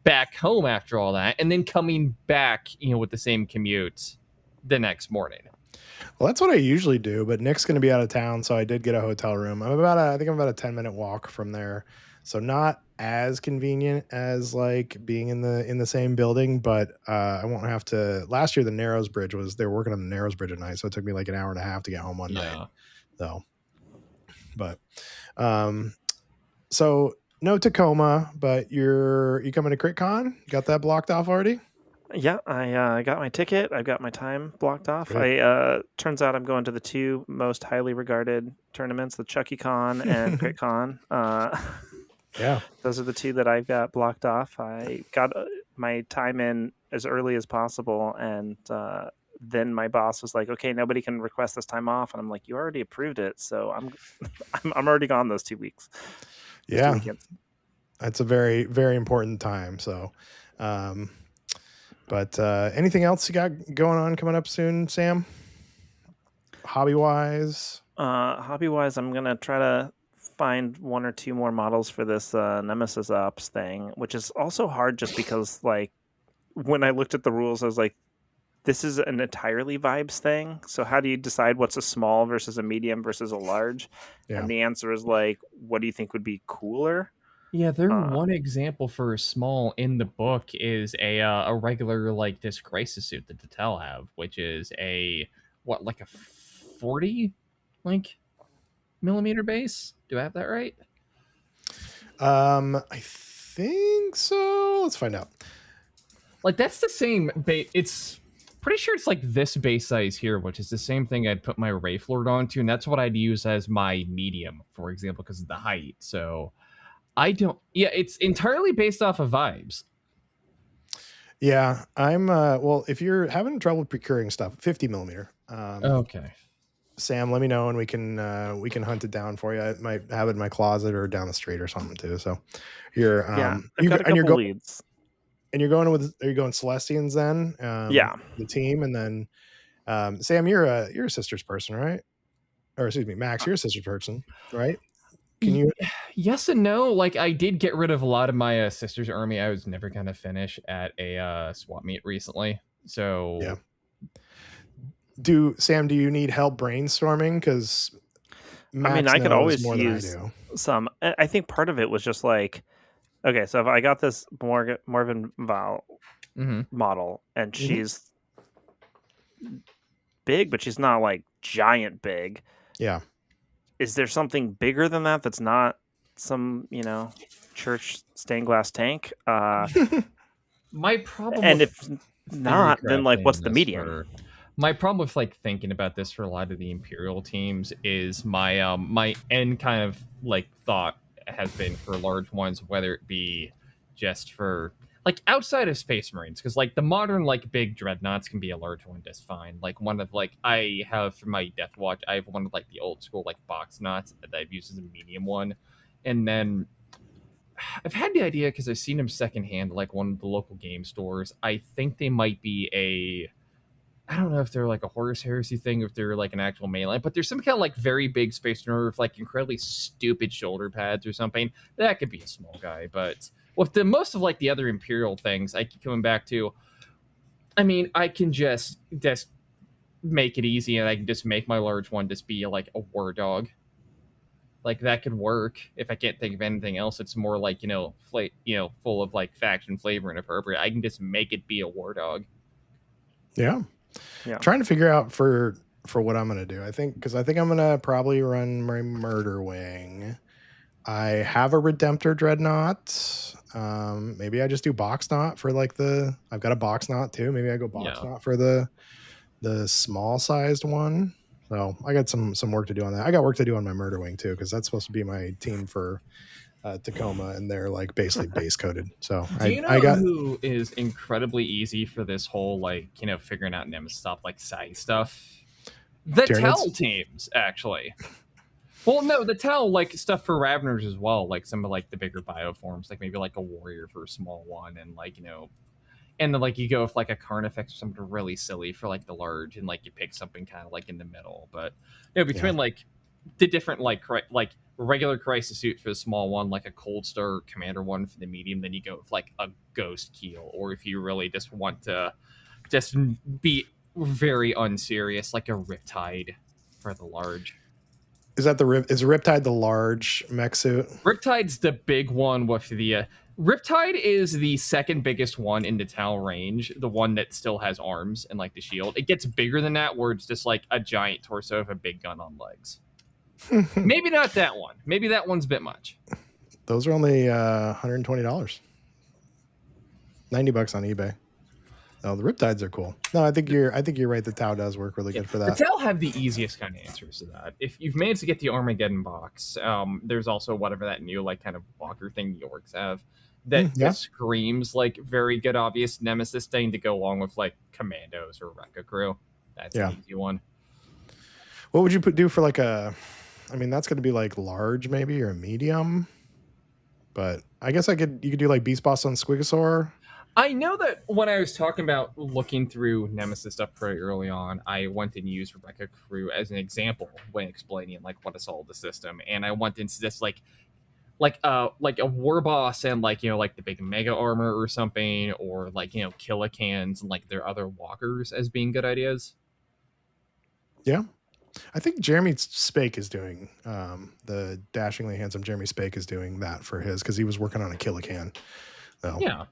back home after all that, and then coming back, with the same commute the next morning. Well, that's what I usually do, but Nick's going to be out of town, so I did get a hotel room. I think I'm about a 10-minute walk from there, so not as convenient as like being in the same building, but I won't have to. Last year, the Narrows Bridge they were working on the Narrows Bridge at night, so it took me like an hour and a half to get home one night. So, but so no Tacoma, but you coming to CritCon? Got that blocked off already? Yeah, I got my ticket. I've got my time blocked off. Turns out I'm going to the two most highly regarded tournaments, the ChuckyCon and CritCon. Yeah, those are the two that I've got blocked off. I got my time in as early as possible, and then my boss was like, "Okay, nobody can request this time off," and I'm like, "You already approved it, so I'm already gone those 2 weeks." Yeah, that's a very, very important time. So, but anything else you got going on coming up soon, Sam? Hobby wise, I'm gonna try to find one or two more models for this Nemesis Ops thing, which is also hard just because like when I looked at the rules, I was like, this is an entirely vibes thing. So how do you decide what's a small versus a medium versus a large? Yeah. And the answer is like, what do you think would be cooler? Yeah, one example for a small in the book is a regular like disc crisis suit that Tatel have, which is like a 40 like millimeter base. Do I have that right? I think so. Let's find out. Like that's the same base. It's pretty sure it's like this base size here, which is the same thing I'd put my Wraith Lord onto, and that's what I'd use as my medium, for example, because of the height. So it's entirely based off of vibes. Yeah, I'm well, if you're having trouble procuring stuff, 50 millimeter. Okay. Sam, let me know and we can hunt it down for you. I might have it in my closet or down the street or something too. So you're I've got a couple leads. And are you going Celestians then? Yeah. The team, and then Sam, you're a sisters person, right? Or excuse me, Max, you're a sisters person, right? Can you? Yes and no. Like I did get rid of a lot of my sisters' army. I was never gonna finish at a swap meet recently. So yeah. Sam, do you need help brainstorming? Because I could always use some. I think part of it was just like, okay, so if I got this Morven Val model, and she's big, but she's not like giant big. Yeah. Is there something bigger than that that's not some, church stained glass tank? My problem, and if not, then like, what's the medium? My problem with like thinking about this for a lot of the Imperial teams is my my end kind of like thought has been for large ones, whether it be just for like outside of Space Marines, because like the modern like big dreadnoughts can be a large one just fine. Like one of like I have for my Death Watch, I have one of like the old school like box knots that I've used as a medium one, and then I've had the idea because I've seen them secondhand like one of the local game stores. I think they might be I don't know if they're like a Horus Heresy thing or if they're like an actual melee, but there's some kind of like very big Space Marine with like incredibly stupid shoulder pads or something. That could be a small guy, but with the most of like the other Imperial things, I keep coming back to. I mean, I can just make it easy, and I can just make my large one just be like a war dog. Like that could work if I can't think of anything else. It's more like full of like faction flavor and appropriate. I can just make it be a war dog. Yeah. Trying to figure out for what I'm gonna do. I think I'm gonna probably run my Murder Wing. I have a Redemptor Dreadnought. Maybe I just do Box Knot for like I've got a Box Knot too. Maybe I go Box Knot for the small sized one. So I got some work to do on that. I got work to do on my Murder Wing too, because that's supposed to be my team for Tacoma, and they're like basically base coded. So do you know who is incredibly easy for this whole like figuring out Nemesis stuff, like size stuff? The Tell teams, actually. Well, no, the Tell like stuff for Raveners as well, like some of like the bigger bioforms, like maybe like a warrior for a small one, and like and then like you go with like a Carnifex or something really silly for like the large, and like you pick something kind of like in the middle. But between like the different like regular crisis suit for the small one, like a Cold Star Commander one for the medium, then you go with like a Ghost Keel, or if you really just want to just be very unserious, like a Riptide for the large. Is that is Riptide the large mech suit? Riptide's the big one with the Riptide is the second biggest one in the Tau range, the one that still has arms and like the shield. It gets bigger than that, where it's just like a giant torso of a big gun on legs. Maybe not that one. Maybe that one's a bit much. Those are only $120, $90 on eBay. No, the Riptides are cool. No, I think you're right. The Tau does work really good for that. The Tau have the easiest kind of answers to that. If you've managed to get the Armageddon box, there's also whatever that new like kind of walker thing the orcs have that just screams like very good obvious nemesis thing to go along with like commandos or Rekka crew. That's an easy one. What would you do for like a? I mean, that's going to be like large maybe or a medium. But I guess you could do like Beast Boss on Squigosaur. I know that when I was talking about looking through Nemesis stuff pretty early on, I went and used Rebecca Crew as an example when explaining like what is all the system, and I went into this like a war boss and like like the big mega armor or something, or like Killicans and like their other walkers as being good ideas. Yeah. I think Jeremy Spake is doing the dashingly handsome Jeremy Spake is doing that for his because he was working on a Killican. So yeah.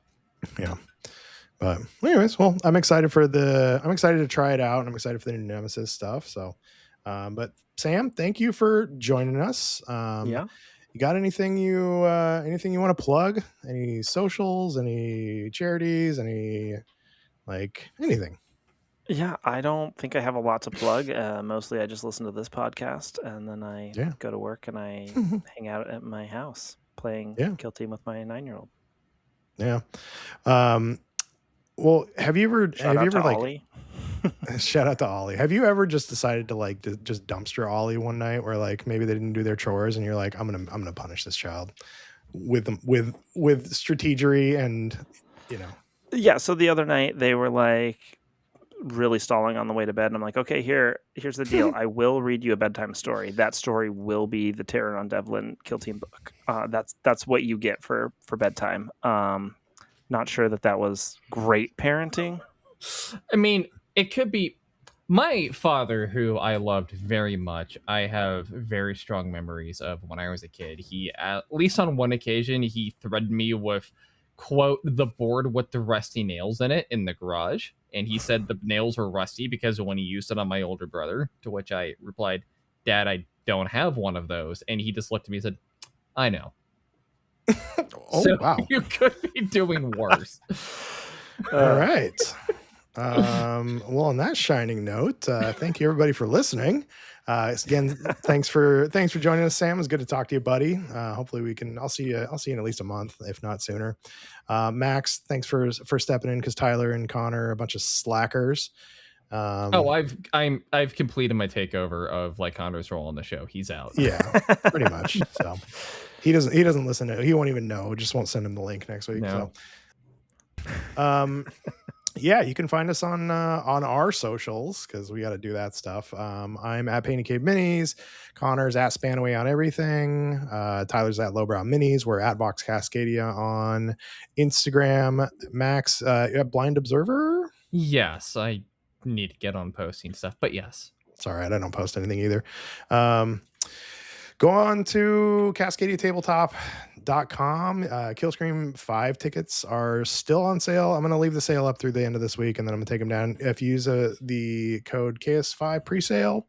But anyways, well, I'm excited to try it out, and I'm excited for the new Nemesis stuff. So but Sam, thank you for joining us. You got anything you want to plug? Any socials, any charities, anything? Yeah, I don't think I have a lot to plug. Mostly I just listen to this podcast, and then I go to work and I hang out at my house playing Kill Team with my 9-year-old. Yeah. Well, have you ever Ollie? Shout out to Ollie. Have you ever just decided to just dumpster Ollie one night where like maybe they didn't do their chores and you're like, I'm gonna punish this child with strategery and Yeah, so the other night they were like really stalling on the way to bed, and I'm like, okay, here's the deal. I will read you a bedtime story. That story will be the Terror on Devlin Kill Team book. That's what you get for bedtime. Not sure that was great parenting. I mean, it could be. My father, who I loved very much, I have very strong memories of when I was a kid. He, at least on one occasion, he threatened me with, quote, the board with the rusty nails in it in the garage. And he said the nails were rusty because when he used it on my older brother, to which I replied, Dad, I don't have one of those. And he just looked at me and said, I know. Wow. You could be doing worse. All right. Well, on that shining note, thank you everybody for listening. Again, thanks for joining us, Sam. It was good to talk to you, buddy. Hopefully I'll see you in at least a month, if not sooner. Max, thanks for stepping in because Tyler and Connor are a bunch of slackers. I've completed my takeover of like Connor's role on the show. He's out. Yeah, pretty much. So he doesn't listen to it. He won't even know. Just won't send him the link next week. No. So yeah, you can find us on our socials because we got to do that stuff. I'm at Painted Cave Minis. Connor's at Spanaway on everything. Tyler's at Lowbrow Minis. We're at Vox Cascadia on Instagram. Max, Blind Observer. Yes, I need to get on posting stuff, but yes, it's all right. I don't post anything either. Go on to CascadiaTabletop.com. Killscream 5 tickets are still on sale. I'm going to leave the sale up through the end of this week, and then I'm going to take them down. If you use the code KS5 presale,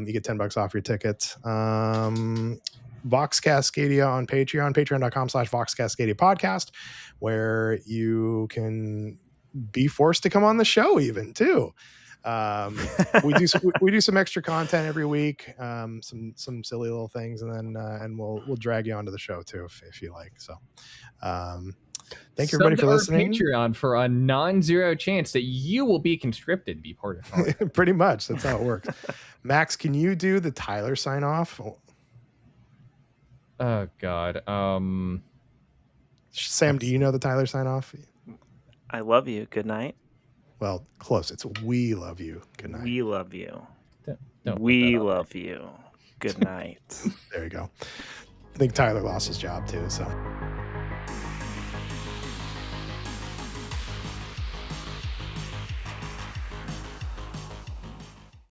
you get $10 off your ticket. Vox Cascadia on Patreon, patreon.com/Vox Cascadia podcast, where you can be forced to come on the show even too. We do some extra content every week, some silly little things, and then and we'll drag you onto the show too if you like. So thank you everybody for listening. Patreon for a non-zero chance that you will be conscripted to be part of it. Pretty much, that's how it works. Max, can you do the Tyler sign off? Oh God. Sam, do you know the Tyler sign off? I love you. Good night. Well, close. It's we love you. Good night. We love you. Don't put We that on love you. Good night. There you go. I think Tyler lost his job too. So.